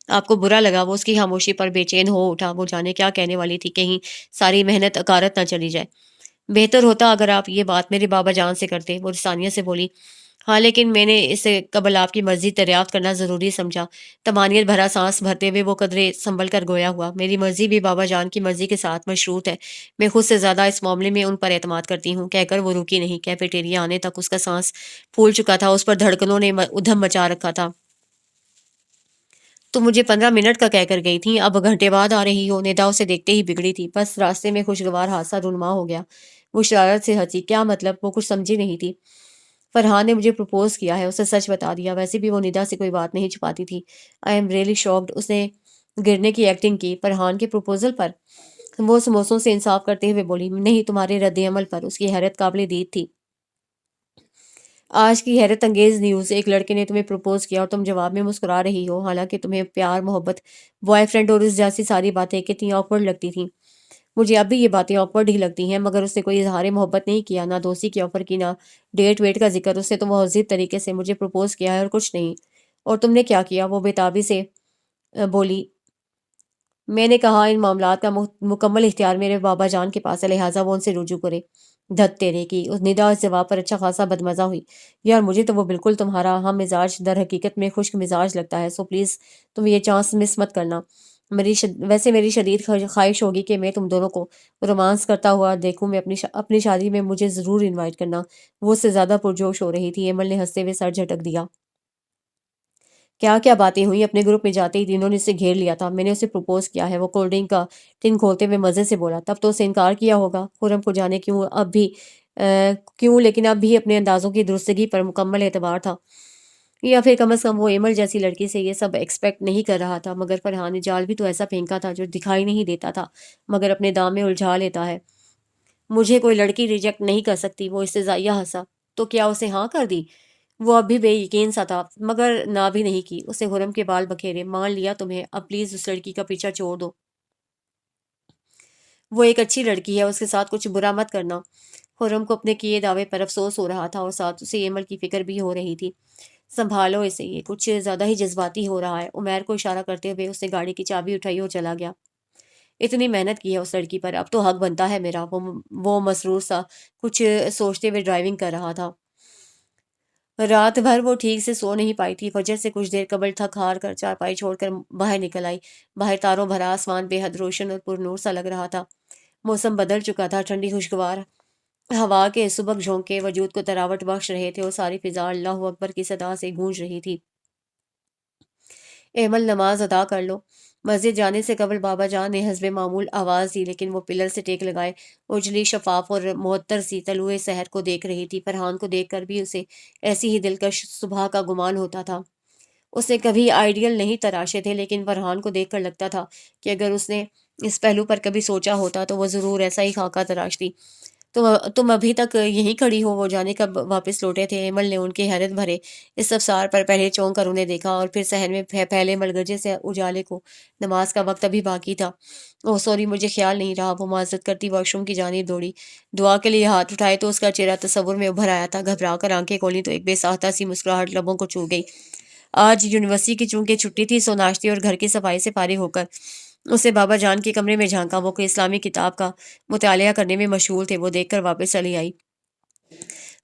آپ کو برا لگا؟ وہ اس کی خاموشی پر بے چین ہو اٹھا۔ وہ جانے کیا کہنے والی تھی، کہیں ساری محنت اکارت نہ چلی جائے۔ بہتر ہوتا اگر آپ یہ بات میرے بابا جان سے کرتے، وہ ثانیہ سے بولی۔ ہاں لیکن میں نے اس سے قبل آپ کی مرضی دریافت کرنا ضروری سمجھا۔ طمانیت بھرا سانس بھرتے ہوئے وہ قدرے سنبھل کر گویا ہوا۔ میری مرضی بھی بابا جان کی مرضی کے ساتھ مشروط ہے۔ میں خود سے زیادہ اس معاملے میں ان پر اعتماد کرتی ہوں۔ کہہ کر وہ رکی نہیں۔ کیفیٹیریا آنے تک اس کا سانس پھول چکا تھا، اس پر دھڑکنوں نے ادھم مچا رکھا تھا۔ تو مجھے 15 منٹ کا کہہ کر گئی تھی، اب گھنٹے بعد آ رہی ہو؟ ندا اسے دیکھتے ہی بگڑی تھی۔ بس راستے میں خوشگوار حادثہ رونما ہو گیا۔ وہ شرارت سے ہنسی۔ کیا مطلب؟ وہ کچھ سمجھی نہیں تھی۔ فرحان نے مجھے پروپوز کیا ہے، اسے سچ بتا دیا۔ ویسے بھی وہ ندا سے کوئی بات نہیں چھپاتی تھی۔ I am really shocked. اس نے گرنے کی ایکٹنگ کی۔ فرحان کے پروپوزل پر؟ وہ سموسوں سے انصاف کرتے ہوئے بولی۔ نہیں، تمہارے رد عمل پر۔ اس کی حیرت قابل دید تھی۔ آج کی حیرت انگیز نیوز، ایک لڑکے نے تمہیں پروپوز کیا اور تم جواب میں مسکرا رہی ہو، حالانکہ تمہیں پیار، محبت، بوائے فرینڈ اور اس جیسی ساری باتیں کتنی آکورڈ لگتی تھیں۔ مجھے اب بھی یہ باتیں آکورڈ ہی لگتی ہیں، مگر اس نے کوئی اظہار محبت نہیں کیا، نہ دوستی کی آفر کی، نہ ڈیٹ ویٹ کا ذکر۔ اس نے تو مہذب طریقے سے مجھے پروپوز کیا ہے اور کچھ نہیں۔ اور تم نے کیا کیا؟ وہ بےتابی سے بولی۔ میں نے کہا ان معاملات کا مکمل اختیار میرے بابا جان کے پاس ہے، لہٰذا وہ ان سے رجوع کرے۔ دھت تیرے کی! ندا اس جواب پر اچھا خاصا بدمزہ ہوئی۔ یار مجھے تو وہ بالکل تمہارا ہم مزاج، در حقیقت میں خشک مزاج لگتا ہے، سو پلیز تم یہ چانس مس مت کرنا۔ ویسے میری شدید خواہش ہوگی کہ میں تم دونوں کو رومانس کرتا ہوا دیکھوں۔ میں اپنی شادی میں مجھے ضرور انوائٹ کرنا۔ وہ اس سے زیادہ پرجوش ہو رہی تھی۔ ایمل نے ہنستے ہوئے سر جھٹک دیا۔ کیا کیا باتیں ہوئیں؟ اپنے گروپ میں جاتے ہی تینوں نے اسے گھیر لیا تھا۔ میں نے اسے پروپوز کیا ہے، وہ کولڈ ڈرنک کا ٹن کھولتے ہوئے مزے سے بولا۔ تب تو اسے انکار کیا ہوگا۔ خرم کو جانے کیوں لیکن اب بھی اپنے اندازوں کی درستگی پر مکمل اعتبار تھا، یا پھر کم از کم وہ ایمل جیسی لڑکی سے یہ سب ایکسپیکٹ نہیں کر رہا تھا۔ مگر فرحان نے جال بھی تو ایسا پھینکا تھا جو دکھائی نہیں دیتا تھا مگر اپنے دام میں الجھا لیتا ہے۔ مجھے کوئی لڑکی ریجیکٹ نہیں کر سکتی، وہ استہزائیہ ہنسا۔ تو کیا اسے ہاں کر دی؟ وہ اب بھی بے یقین سا تھا، مگر نہ بھی نہیں کی۔ اسے خرم کے بال بکھیرے۔ مان لیا تمہیں، اب پلیز اس لڑکی کا پیچھا چھوڑ دو، وہ ایک اچھی لڑکی ہے، اس کے ساتھ کچھ برا مت کرنا۔ خرم کو اپنے کیے دعوے پر افسوس ہو رہا تھا اور ساتھ اسے ایمل کی فکر بھی ہو رہی تھی۔ سنبھالو اسے، یہ کچھ زیادہ ہی جذباتی ہو رہا ہے۔ عمیر کو اشارہ کرتے ہوئے اس نے گاڑی کی چابی اٹھائی اور چلا گیا۔ اتنی محنت کی ہے اس لڑکی پر، اب تو حق بنتا ہے میرا۔ وہ مسرور سا کچھ سوچتے ہوئے ڈرائیونگ کر رہا تھا۔ رات بھر وہ ٹھیک سے سو نہیں پائی تھی۔ فجر سے کچھ دیر قبل تھک ہار کر چارپائی چھوڑ کر باہر نکل آئی۔ باہر تاروں بھرا آسمان بے حد روشن اور پر نور سا لگ رہا تھا۔ موسم بدل چکا تھا، ٹھنڈی خوشگوار ہوا کے سبک جھونکے وجود کو تراوٹ بخش رہے تھے اور ساری فضا اللہ اکبر کی صدا سے گونج رہی تھی۔ ایمل، نماز ادا کر لو۔ مسجد جانے سے قبل بابا جان نے حسب معمول آواز دی، لیکن وہ پلر سے ٹیک لگائے اجلی شفاف اور معطر سی طلوع سحر کو دیکھ رہی تھی۔ فرحان کو دیکھ کر بھی اسے ایسی ہی دلکش صبح کا گمان ہوتا تھا۔ اس نے کبھی آئیڈیل نہیں تراشے تھے، لیکن فرحان کو دیکھ کر لگتا تھا کہ اگر اس نے اس پہلو پر کبھی سوچا ہوتا تو وہ ضرور ایسا ہی خاکہ تراشتی۔ تم ابھی تک یہیں کھڑی ہو؟ وہ جانے کب واپس لوٹے تھے؟ ایمل نے ان کے حیرت بھرے اس افسار پر پہلے چونک کر انہیں دیکھا اور پھر صحن میں پھیلے ملگرجے سے اجالے کو۔ نماز کا وقت ابھی باقی تھا۔ اوہ سوری، مجھے خیال نہیں رہا۔ وہ معذرت کرتی واش روم کی جانب دوڑی۔ دعا کے لیے ہاتھ اٹھائے تو اس کا چہرہ تصور میں ابھر آیا تھا۔ گھبرا کر آنکھیں کھولی تو ایک بے ساختہ سی مسکراہٹ لبوں کو چھو گئی۔ آج یونیورسٹی کی چونکہ چھٹی تھی، سو ناشتے اور گھر کی صفائی سے فارغ ہو کر اسے بابا جان کے کمرے میں جھانکا۔ وہ کوئی اسلامی کتاب کا مطالعہ کرنے میں مشغول تھے۔ وہ دیکھ کر واپس چلی آئی۔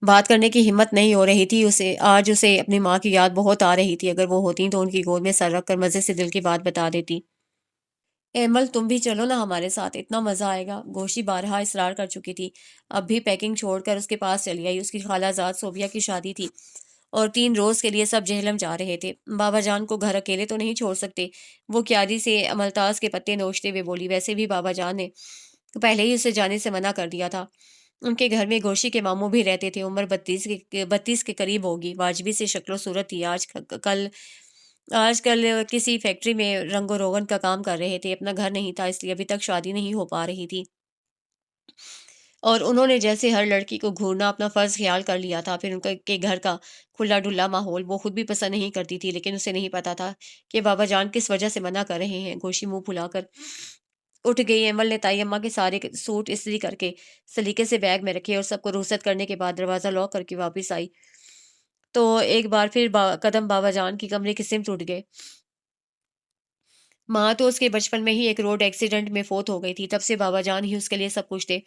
بات کرنے کی ہمت نہیں ہو رہی تھی اسے۔ آج اسے اپنی ماں کی یاد بہت آ رہی تھی۔ اگر وہ ہوتی تو ان کی گود میں سر رکھ کر مزے سے دل کی بات بتا دیتی۔ ایمل، تم بھی چلو نا ہمارے ساتھ، اتنا مزہ آئے گا۔ گوشی بارہا اصرار کر چکی تھی، اب بھی پیکنگ چھوڑ کر اس کے پاس چلی آئی۔ اس کی خالہ زاد صوبیہ کی شادی تھی اور 3 روز کے لیے سب جہلم جا رہے تھے۔ بابا جان کو گھر اکیلے تو نہیں چھوڑ سکتے۔ وہ کیاری سے املتاز کے پتے نوچتے ہوئے بولی۔ ویسے بھی بابا جان نے پہلے ہی اسے جانے سے منع کر دیا تھا۔ ان کے گھر میں گوشی کے ماموں بھی رہتے تھے۔ عمر 32 کے قریب ہوگی، واجبی سے شکل و صورت تھی۔ آج کل کسی فیکٹری میں رنگ و روغن کا کام کر رہے تھے۔ اپنا گھر نہیں تھا، اس لیے ابھی تک شادی نہیں ہو پا رہی تھی، اور انہوں نے جیسے ہر لڑکی کو گھورنا اپنا فرض خیال کر لیا تھا۔ پھر کے گھر کا کھلا ڈلا ماحول وہ خود بھی پسند نہیں کرتی تھی، لیکن اسے نہیں پتا تھا کہ بابا جان کس وجہ سے منع کر رہے ہیں۔ گوشی منہ پھلا کر اٹھ گئی۔ ایمل نے تائی اماں کے سارے سوٹ استری کر کے سلیقے سے بیگ میں رکھے اور سب کو رخصت کرنے کے بعد دروازہ لاک کر کے واپس آئی تو ایک بار پھر قدم بابا جان کی کمرے کی سمت اٹھ گئے۔ ماں تو اس کے بچپن میں ہی ایک روڈ ایکسیڈنٹ میں فوت ہو گئی تھی، تب سے بابا جان ہی اس کے لیے سب کچھ تھے۔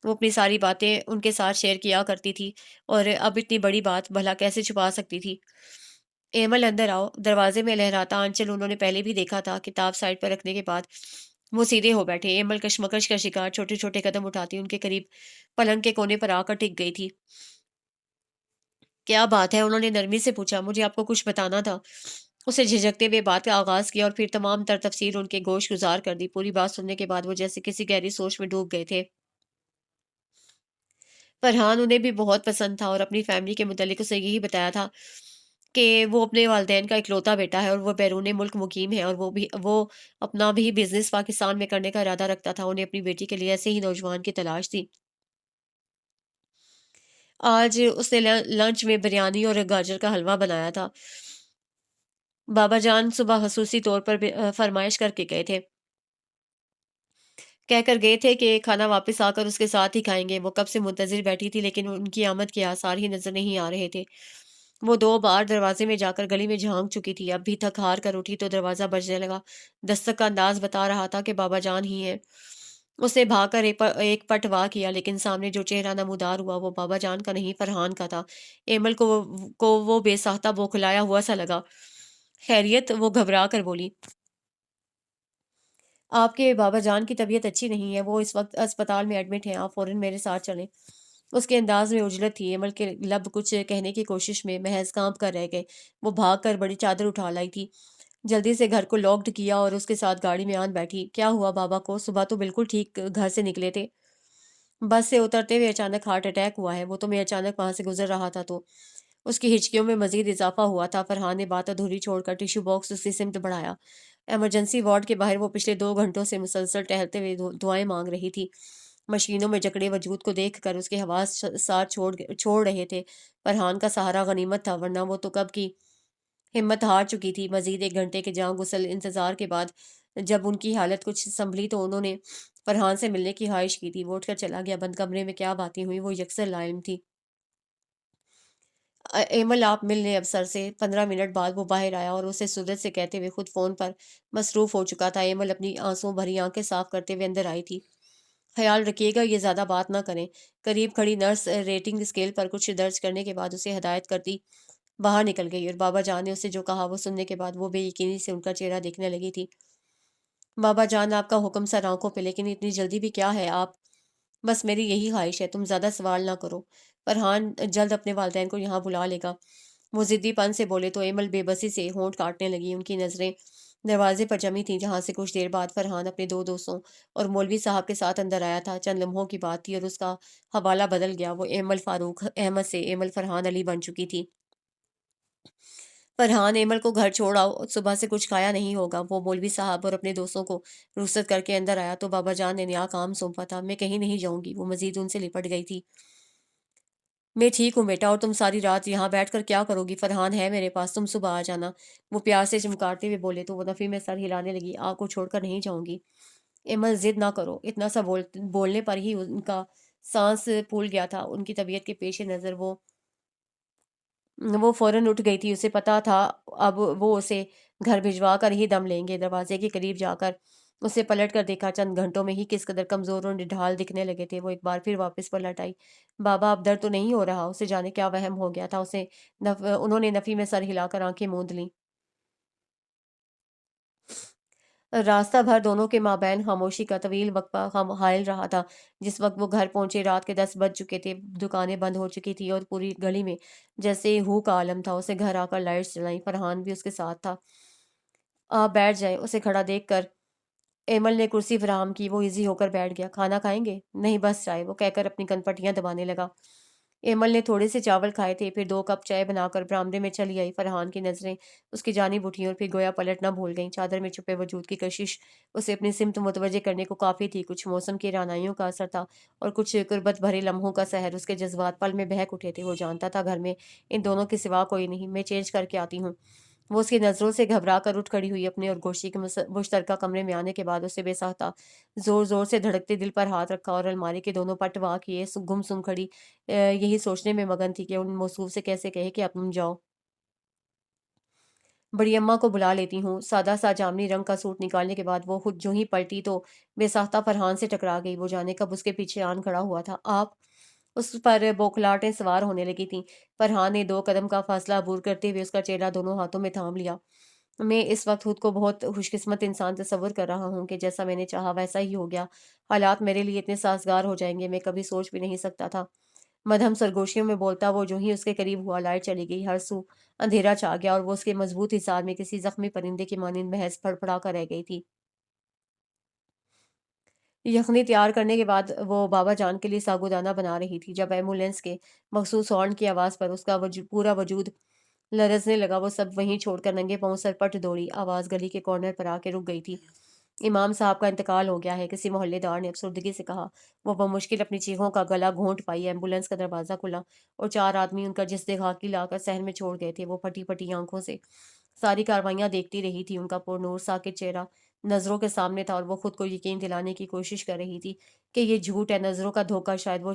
وہ اپنی ساری باتیں ان کے ساتھ شیئر کیا کرتی تھی، اور اب اتنی بڑی بات بھلا کیسے چھپا سکتی تھی۔ ایمل، اندر آؤ۔ دروازے میں لہراتا آنچل انہوں نے پہلے بھی دیکھا تھا۔ کتاب سائڈ پر رکھنے کے بعد وہ سیدھے ہو بیٹھے۔ ایمل کشمکش کا شکار چھوٹے چھوٹے قدم اٹھاتی ان کے قریب پلنگ کے کونے پر آ کر ٹک گئی تھی۔ کیا بات ہے؟ انہوں نے نرمی سے پوچھا۔ مجھے آپ کو کچھ بتانا تھا۔ اسے جھجکتے ہوئے بات کا آغاز کیا اور پھر تمام تر تفصیل ان کے گوش گزار کر دی۔ پوری بات سننے کے بعد وہ جیسے کسی گہری سوچ میں ڈوب گئے تھے۔ فرحان انہیں بھی بہت پسند تھا اور اپنی فیملی کے متعلق اسے یہی بتایا تھا کہ وہ اپنے والدین کا اکلوتا بیٹا ہے اور وہ بیرون ملک مقیم ہے، اور وہ اپنا بھی بزنس پاکستان میں کرنے کا ارادہ رکھتا تھا۔ انہیں اپنی بیٹی کے لیے ایسے ہی نوجوان کی تلاش تھی۔ آج اس نے لنچ میں بریانی اور گاجر کا حلوہ بنایا تھا۔ بابا جان صبح خصوصی طور پر فرمائش کر کے گئے تھے، کہہ کر گئے تھے کہ کھانا واپس آ کر اس کے ساتھ ہی کھائیں گے۔ وہ کب سے منتظر بیٹھی تھی، لیکن ان کی آمد کے آثار ہی نظر نہیں آ رہے تھے۔ وہ 2 بار دروازے میں جا کر گلی میں جھانک چکی تھی۔ اب بھی تھک ہار کر اٹھی تو دروازہ بجنے لگا۔ دستک کا انداز بتا رہا تھا کہ بابا جان ہی ہیں۔ اس نے بھاگ کر ایک پٹ وا کیا، لیکن سامنے جو چہرہ نمودار ہوا وہ بابا جان کا نہیں، فرحان کا تھا۔ ایمل کو وہ بے ساختہ بوکھلایا ہوا سا لگا۔ خیریت؟ وہ گھبرا کر بولی۔ آپ کے بابا جان کی طبیعت اچھی نہیں ہے، وہ اس وقت اسپتال میں ایڈمٹ ہیں، آپ فوراً میرے ساتھ چلیں۔ اس کے انداز میں عجلت تھی۔ ایمل کے لب کچھ کہنے کی کوشش میں محض کانپ کر رہ گئے۔ وہ بھاگ کر بڑی چادر اٹھا لائی تھی، جلدی سے گھر کو لاکڈ کیا اور اس کے ساتھ گاڑی میں آن بیٹھی۔ کیا ہوا بابا کو؟ صبح تو بالکل ٹھیک گھر سے نکلے تھے۔ بس سے اترتے ہوئے اچانک ہارٹ اٹیک ہوا ہے۔ وہ تو میں اچانک وہاں سے گزر رہا تھا تو اس کی ہچکیوں میں مزید اضافہ ہوا تھا۔ فرحان نے بات ادھوری چھوڑ کر ٹیشو باکس اس کی سمت بڑھایا۔ ایمرجنسی وارڈ کے باہر وہ پچھلے 2 گھنٹوں سے مسلسل ٹہلتے ہوئے دعائیں مانگ رہی تھی۔ مشینوں میں جکڑے وجود کو دیکھ کر اس کے حواس ساتھ چھوڑ رہے تھے۔ فرحان کا سہارا غنیمت تھا، ورنہ وہ تو کب کی ہمت ہار چکی تھی۔ مزید 1 گھنٹے کے جاں غسل انتظار کے بعد جب ان کی حالت کچھ سنبھلی تو انہوں نے فرحان سے ملنے کی خواہش کی تھی۔ وہ اٹھ کر چلا گیا۔ بند کمرے میں کیا باتیں ہوئی وہ یکسر لا علم تھی۔ ایمل آپ مل لیں اب سر سے۔ 15 منٹ بعد وہ باہر آیا اور اسے سورج سے کہتے ہوئے خود فون پر مصروف ہو چکا تھا۔ ایمل اپنی آنسوں بھری آنکھیں صاف کرتے ہوئے اندر آئی تھی۔ خیال رکھیے گا یہ زیادہ بات نہ کریں۔ قریب کھڑی نرس ریٹنگ اسکیل پر کچھ درج کرنے کے بعد اسے ہدایت کرتی باہر نکل گئی، اور بابا جان نے اسے جو کہا وہ سننے کے بعد وہ بے یقینی سے ان کا چہرہ دیکھنے لگی تھی۔ بابا جان آپ کا حکم سر آنکھوں پہ، لیکن اتنی جلدی بھی کیا ہے؟ آپ بس میری یہی خواہش ہے، تم زیادہ سوال نہ کرو۔ فرحان جلد اپنے والدین کو یہاں بلا لے گا، وہ ضدی پن سے بولے تو ایمل بے بسی سے ہونٹ کاٹنے لگی۔ ان کی نظریں دروازے پر جمی تھیں، جہاں سے کچھ دیر بعد فرحان اپنے 2 دوستوں اور مولوی صاحب کے ساتھ اندر آیا تھا۔ چند لمحوں کی بات تھی اور اس کا حوالہ بدل گیا۔ وہ ایمل فاروق احمد سے ایمل فرحان علی بن چکی تھی۔ فرحان ایمل کو گھر چھوڑ آؤ، صبح سے کچھ کھایا نہیں ہوگا۔ وہ مولوی صاحب اور اپنے دوستوں کو رخصت کر کے اندر آیا تو بابا جان نے نیا کام سونپا تھا۔ میں کہیں نہیں جاؤں گی، وہ مزید ان سے لپٹ گئی تھی۔ میں ٹھیک ہوں بیٹا، اور تم ساری رات یہاں بیٹھ کر کیا کرو گی؟ فرحان ہے میرے پاس، تم صبح آ جانا، وہ پیار سے چمکارتے ہوئے بولے تو وہ نفی میں سر ہلانے لگی۔ آپ کو چھوڑ کر نہیں جاؤں گی۔ ایمل ضد نہ کرو۔ اتنا سا بولنے پر ہی ان کا سانس پھول گیا تھا۔ ان کی طبیعت کے پیش نظر وہ فوراً اٹھ گئی تھی۔ اسے پتا تھا اب وہ اسے گھر بھجوا کر ہی دم لیں گے۔ دروازے کے قریب جا کر اسے پلٹ کر دیکھا۔ چند گھنٹوں میں ہی کس قدر کمزور اور نڈھال دکھنے لگے تھے۔ وہ ایک بار پھر واپس پلٹ آئی۔ بابا اب درد تو نہیں ہو رہا؟ اسے جانے کیا وہم ہو گیا تھا۔ انہوں نے نفی میں سر ہلا کر آنکھیں موند لیں۔ راستہ بھر دونوں کے مابین خاموشی کا طویل وقفہ حائل رہا تھا۔ جس وقت وہ گھر پہنچے رات کے 10 بج چکے تھے۔ دکانیں بند ہو چکی تھی اور پوری گلی میں جیسے ہو کا عالم تھا۔ اسے گھر آ کر لائٹس جلائیں۔ فرحان بھی اس کے ساتھ تھا۔ آپ بیٹھ جائیں۔ اسے کھڑا دیکھ کر ایمل نے کرسی فراہم کی۔ وہ ایزی ہو کر بیٹھ گیا۔ کھانا کھائیں گے؟ نہیں بس چائے، وہ کہہ کر اپنی کنپٹیاں دبانے لگا۔ ایمل نے تھوڑے سے چاول کھائے تھے، پھر 2 کپ چائے بنا کر برآمدے میں چلی آئی۔ فرحان کی نظریں اس کی جانب اٹھیں اور پھر گویا پلٹ نہ بھول گئیں۔ چادر میں چھپے وجود کی کشش اسے اپنی سمت متوجہ کرنے کو کافی تھی۔ کچھ موسم کی رعنائیوں کا اثر تھا اور کچھ قربت بھرے لمحوں کا سحر۔ اس کے جذبات پل میں بہک اٹھے تھے۔ وہ جانتا تھا گھر میں ان دونوں کے سوا کوئی نہیں۔ میں چینج کر کے آتی ہوں۔ وہ اس کی نظروں سے گھبرا کر اٹھ کھڑی ہوئی۔ اپنے اور گوشی کے مشترکہ کمرے میں آنے کے بعد اسے بے ساختہ زور زور سے دھڑکتے دل پر ہاتھ رکھا اور الماری کے دونوں پٹ وا کیے گم سم کھڑی یہی سوچنے میں مگن تھی کہ ان موصوف سے کیسے کہے کہ اب تم جاؤ۔ بڑی اماں کو بلا لیتی ہوں۔ سادہ سا جامنی رنگ کا سوٹ نکالنے کے بعد وہ خود جو ہی پلٹی تو بے ساختہ فرحان سے ٹکرا گئی۔ وہ جانے کب اس کے پیچھے آن کھڑا ہوا تھا۔ آپ؟ اس پر بوکھلاہٹیں سوار ہونے لگی تھیں۔ فرحان نے 2 قدم کا فاصلہ عبور کرتے ہوئے اس کا چہرہ دونوں ہاتھوں میں تھام لیا۔ میں اس وقت خود کو بہت خوش قسمت انسان تصور کر رہا ہوں کہ جیسا میں نے چاہا ویسا ہی ہو گیا۔ حالات میرے لیے اتنے سازگار ہو جائیں گے میں کبھی سوچ بھی نہیں سکتا تھا۔ مدھم سرگوشیوں میں بولتا وہ جو ہی اس کے قریب ہوا، لائٹ چلی گئی۔ ہر سو اندھیرا چھا گیا اور وہ اس کے مضبوط حصار میں کسی زخمی پرندے کی مانند محض پھڑ پھڑا کر رہ گئی تھی۔ یخنی تیار کرنے کے بعد وہ بابا جان کے لیے ساگودانہ بنا رہی تھی جب ایمبولینس کے مخصوص ہارن کی آواز پر اس کا پورا وجود لرزنے لگا۔ وہ سب وہیں چھوڑ کر ننگے پاؤں سر پٹ دوڑی۔ آواز گلی کے کارنر پر آ کے رک گئی تھی۔ امام صاحب کا انتقال ہو گیا ہے، کسی محلے دار نے افسردگی سے کہا۔ وہ بمشکل اپنی چیخوں کا گلا گھونٹ پائی۔ ایمبولینس کا دروازہ کھلا اور 4 آدمی ان کا جسد خاکی لا کر صحن میں چھوڑ گئے تھے۔ وہ پھٹی پھٹی آنکھوں سے ساری کاروائیاں دیکھتی رہی تھی۔ ان کا پر نور ساکت چہرہ نظروں کے سامنے تھا اور وہ خود کو یقین دلانے کی کوشش کر رہی تھی کہ یہ جھوٹ ہے، نظروں کا دھوکہ۔ شاید وہ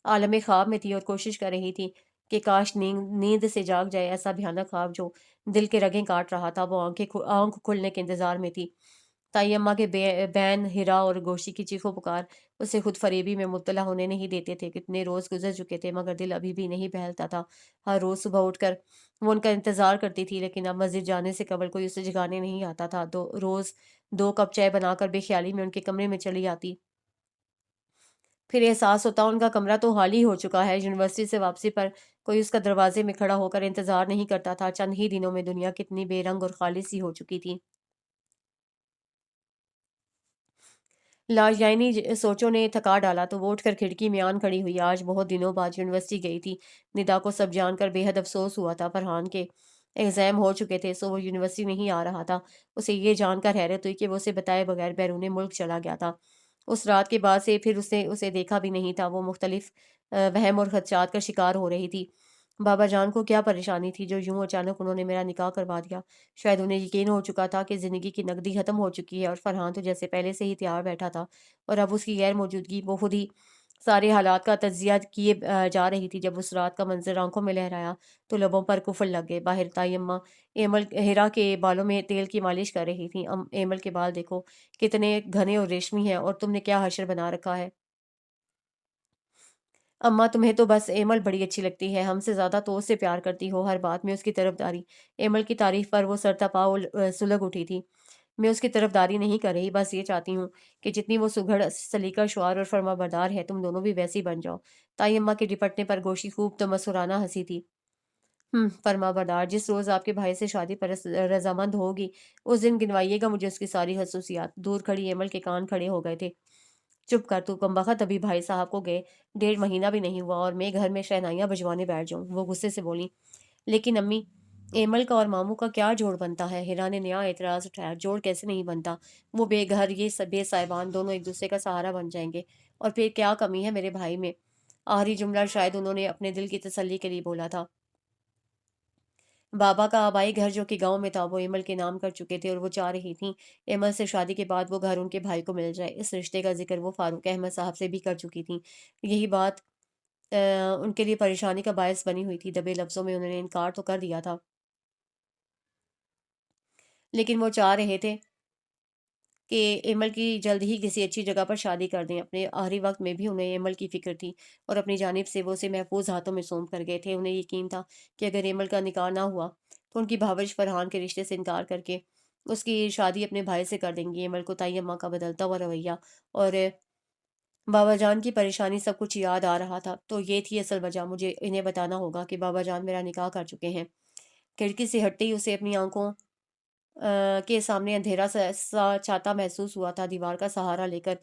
عالم خواب میں تھی اور کوشش کر رہی تھی کہ کاش نیند سے جاگ جائے۔ ایسا بھیانک خواب جو دل کے رگیں کاٹ رہا تھا۔ وہ آنکھ کھلنے کے انتظار میں تھی۔ تائی اماں کے بین ہیرا اور گوشی کی چیخو پکار اسے خود فریبی میں مبتلا ہونے نہیں دیتے تھے۔ کتنے روز گزر چکے تھے مگر دل ابھی بھی نہیں بہلتا تھا۔ ہر روز صبح اٹھ کر وہ ان کا انتظار کرتی تھی، لیکن اب مسجد جانے سے قبل کوئی اسے جگانے نہیں آتا تھا۔ روز 2 کپ چائے بنا کر بے خیالی میں ان کے کمرے میں چلی آتی۔ پھر احساس ہوتا ان کا کمرہ تو خالی ہو چکا ہے۔ یونیورسٹی سے واپسی پر کوئی اس کا دروازے میں کھڑا ہو کر انتظار نہیں کرتا تھا۔ چند ہی دنوں میں دنیا کتنی بے رنگ اور خالی سی ہو چکی تھی۔ لاجائنی سوچوں نے تھکا ڈالا تو وہ اٹھ کر کھڑکی میں آن کھڑی ہوئی۔ آج بہت دنوں بعد یونیورسٹی گئی تھی۔ ندا کو سب جان کر بے حد افسوس ہوا تھا۔ فرحان کے ایگزام ہو چکے تھے سو وہ یونیورسٹی نہیں آ رہا تھا۔ اسے یہ جان کر حیرت ہوئی کہ وہ اسے بتائے بغیر بیرون ملک چلا گیا تھا۔ اس رات کے بعد سے پھر اس نے اسے دیکھا بھی نہیں تھا۔ وہ مختلف وہم اور خدشات کا شکار ہو رہی تھی۔ بابا جان کو کیا پریشانی تھی جو یوں اچانک انہوں نے میرا نکاح کروا دیا؟ شاید انہیں یقین ہو چکا تھا کہ زندگی کی نقدی ختم ہو چکی ہے، اور فرحان تو جیسے پہلے سے ہی تیار بیٹھا تھا، اور اب اس کی غیر موجودگی وہ خود ہی سارے حالات کا تجزیہ کیے جا رہی تھی۔ جب اس رات کا منظر آنکھوں میں لہرایا تو لبوں پر کفل لگ گئے۔ باہر تائی اماں ایمل ہیرا کے بالوں میں تیل کی مالش کر رہی تھیں۔ ایمل کے بال دیکھو کتنے گھنے اور ریشمی ہیں، اور تم نے کیا حشر بنا رکھا ہے۔ اماں تمہیں تو بس ایمل بڑی اچھی لگتی ہے، ہم سے زیادہ تو اس سے پیار کرتی ہو، ہر بات میں اس کی طرفداری۔ ایمل کی تعریف پر وہ سرتپا سلگ اٹھی تھی۔ میں اس کی طرفداری نہیں کر رہی، بس یہ چاہتی ہوں کہ جتنی وہ سگھڑ سلیقہ شعار اور فرما بردار ہے، تم دونوں بھی ویسی بن جاؤ۔ تائی اماں کے ڈپٹنے پر گوشی خوب تمسخرانہ ہنسی تھی۔ فرما بردار، جس روز آپ کے بھائی سے شادی پر رضامند ہوگی اس دن گنوائیے گا مجھے اس کی ساری خصوصیات۔ دور کھڑی ایمل کے کان کھڑے ہو گئے تھے۔ چپ کر تو کمبخت، ابھی بھائی صاحب کو گئے 1.5 مہینہ بھی نہیں ہوا اور میں گھر میں شہنائیاں بجوانے بیٹھ جاؤں؟ وہ غصے سے بولی۔ لیکن امی، ایمل کا اور ماموں کا کیا جوڑ بنتا ہے؟ ہیرا نے نیا اعتراض اٹھایا۔ جوڑ کیسے نہیں بنتا؟ وہ بے گھر، یہ سب بے صاحبان، دونوں ایک دوسرے کا سہارا بن جائیں گے۔ اور پھر کیا کمی ہے میرے بھائی میں؟ آخری جملہ شاید انہوں نے اپنے دل کی تسلی کے لیے بولا تھا۔ بابا کا آبائی گھر جو کہ گاؤں میں تھا وہ ایمل کے نام کر چکے تھے، اور وہ چاہ رہی تھیں ایمل سے شادی کے بعد وہ گھر ان کے بھائی کو مل جائے۔ اس رشتے کا ذکر وہ فاروق احمد صاحب سے بھی کر چکی تھیں۔ یہی بات ان کے لیے پریشانی کا باعث بنی ہوئی تھی۔ دبے لفظوں میں انہوں نے انکار تو کر دیا تھا، لیکن وہ چاہ رہے تھے کہ ایمل کی جلد ہی کسی اچھی جگہ پر شادی کر دیں۔ اپنے آخری وقت میں بھی انہیں ایمل کی فکر تھی، اور اپنی جانب سے وہ اسے محفوظ ہاتھوں میں سونپ کر گئے تھے۔ انہیں یقین تھا کہ اگر ایمل کا نکاح نہ ہوا تو ان کی بھاوش فرحان کے رشتے سے انکار کر کے اس کی شادی اپنے بھائی سے کر دیں گی۔ ایمل کو تائی اماں کا بدلتا ہوا رویہ اور بابا جان کی پریشانی سب کچھ یاد آ رہا تھا۔ تو یہ تھی اصل وجہ۔ مجھے انہیں بتانا ہوگا کہ بابا جان میرا نکاح کر چکے ہیں۔ کھڑکی سے ہٹتے ہی اسے اپنی آنکھوں کے سامنے اندھیرا سا چھاتا محسوس ہوا تھا۔ دیوار کا سہارا لے کر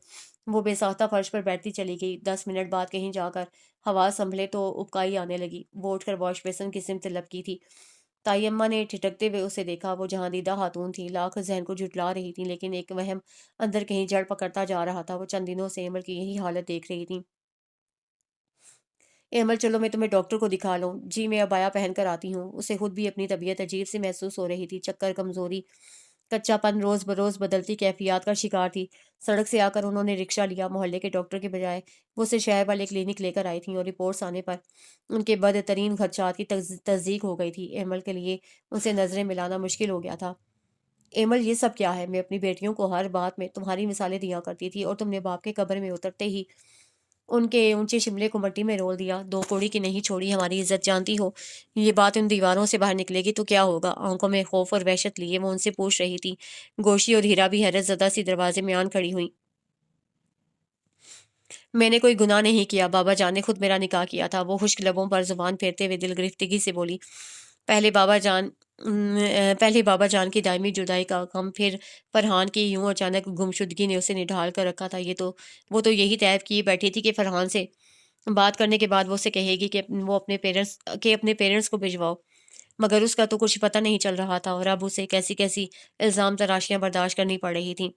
وہ بے ساختہ فرش پر بیٹھتی چلی گئی۔ 10 منٹ بعد کہیں جا کر ہوا سنبھلے تو ابکائی آنے لگی۔ وہ اٹھ کر واش بیسن کی سمت لپکی تھی۔ تائی اماں نے ٹھٹکتے ہوئے اسے دیکھا۔ وہ جہاں دیدہ خاتون تھی، لاکھ ذہن کو جھٹلا رہی تھی، لیکن ایک وہم اندر کہیں جڑ پکڑتا جا رہا تھا۔ وہ چند دنوں سے ایمل کی یہی حالت دیکھ رہی تھی۔ ایمل، چلو میں تمہیں ڈاکٹر کو دکھا لوں۔ جی میں ابایا پہن کر آتی ہوں۔ اسے خود بھی اپنی طبیعت عجیب سی محسوس ہو رہی تھی۔ چکر، کمزوری، کچا پن روز بروز بدلتی کیفیات کا شکار تھی۔ سڑک سے آ کر انہوں نے رکشہ لیا۔ محلے کے ڈاکٹر کے بجائے وہ اسے شہر والے کلینک لے کر آئی تھیں، اور رپورٹس آنے پر ان کے بدترین خدشات کی تصدیق ہو گئی تھی۔ ایمل کے لیے ان سے نظریں ملانا مشکل ہو گیا تھا۔ ایمل، یہ سب کیا ہے؟ میں اپنی بیٹیوں کو ہر بات میں تمہاری مثالیں دیا کرتی تھی، اور تم نے باپ کے قبر میں اترتے ہی ان کے اونچے شملے کو مٹی میں رول دیا۔ دو کوڑی کی نہیں چھوڑی ہماری عزت، جانتی ہو یہ بات ان دیواروں سے باہر نکلے گی تو کیا ہوگا؟ آنکھوں میں خوف اور وحشت لیے وہ ان سے پوچھ رہی تھی۔ گوشی اور ہیرا بھی حیرت زدہ سی دروازے میں آن کھڑی ہوئی۔ میں نے کوئی گناہ نہیں کیا، بابا جان نے خود میرا نکاح کیا تھا، وہ خشک لبوں پر زبان پھیرتے ہوئے دل گرفتگی سے بولی۔ پہلے بابا جان پہلے بابا جان کی دائمی جدائی کا غم، پھر فرحان کی یوں اچانک گمشدگی نے اسے نڈھال کر رکھا تھا۔ وہ تو یہی طے کیے بیٹھی تھی کہ فرحان سے بات کرنے کے بعد وہ اسے کہے گی کہ وہ اپنے پیرنٹس کو بھجواؤ، مگر اس کا تو کچھ پتہ نہیں چل رہا تھا، اور اب اسے کیسی کیسی الزام تراشیاں برداشت کرنی پڑ رہی تھیں۔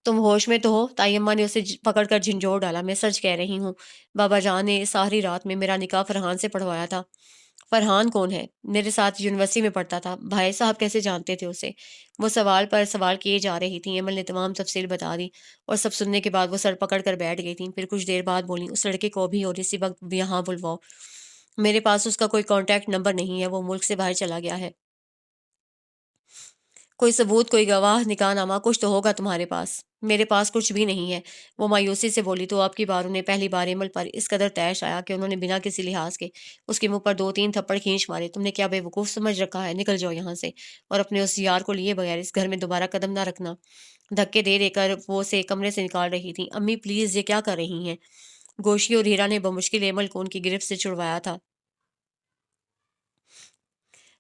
تم ہوش میں تو ہو؟ تائی اماں نے اسے پکڑ کر جھنجھوڑ ڈالا۔ میں سچ کہہ رہی ہوں، بابا جان نے اس آخری رات میں میرا نکاح فرحان سے پڑھوایا تھا۔ فرحان کون ہے؟ میرے ساتھ یونیورسٹی میں پڑھتا تھا۔ بھائی صاحب کیسے جانتے تھے اسے؟ وہ سوال پر سوال کیے جا رہی تھیں۔ ایمل نے تمام تفصیل بتا دی، اور سب سننے کے بعد وہ سر پکڑ کر بیٹھ گئی تھیں۔ پھر کچھ دیر بعد بولیں، اس لڑکے کو بھی اور اسی وقت یہاں بلواؤ۔ میرے پاس اس کا کوئی کانٹیکٹ نمبر نہیں ہے، وہ ملک سے باہر چلا گیا ہے۔ کوئی ثبوت، کوئی گواہ، نکاح نامہ، کچھ تو ہوگا تمہارے پاس؟ میرے پاس کچھ بھی نہیں ہے، وہ مایوسی سے بولی۔ تو اب کی بار انہیں پہلی بار ایمل پر اس قدر طیش آیا کہ انہوں نے بنا کسی لحاظ کے اس کے منہ پر 2-3 تھپڑ کھینچ مارے۔ تم نے کیا بے وقوف سمجھ رکھا ہے؟ نکل جاؤ یہاں سے، اور اپنے اس یار کو لیے بغیر اس گھر میں دوبارہ قدم نہ رکھنا۔ دھکے دے دے کر وہ اسے کمرے سے نکال رہی تھی۔ امی پلیز، یہ کیا کر رہی ہیں؟ گوشی اور ہیرا نے بمشکل ایمل کو ان کی گرفت سے چھڑوایا تھا۔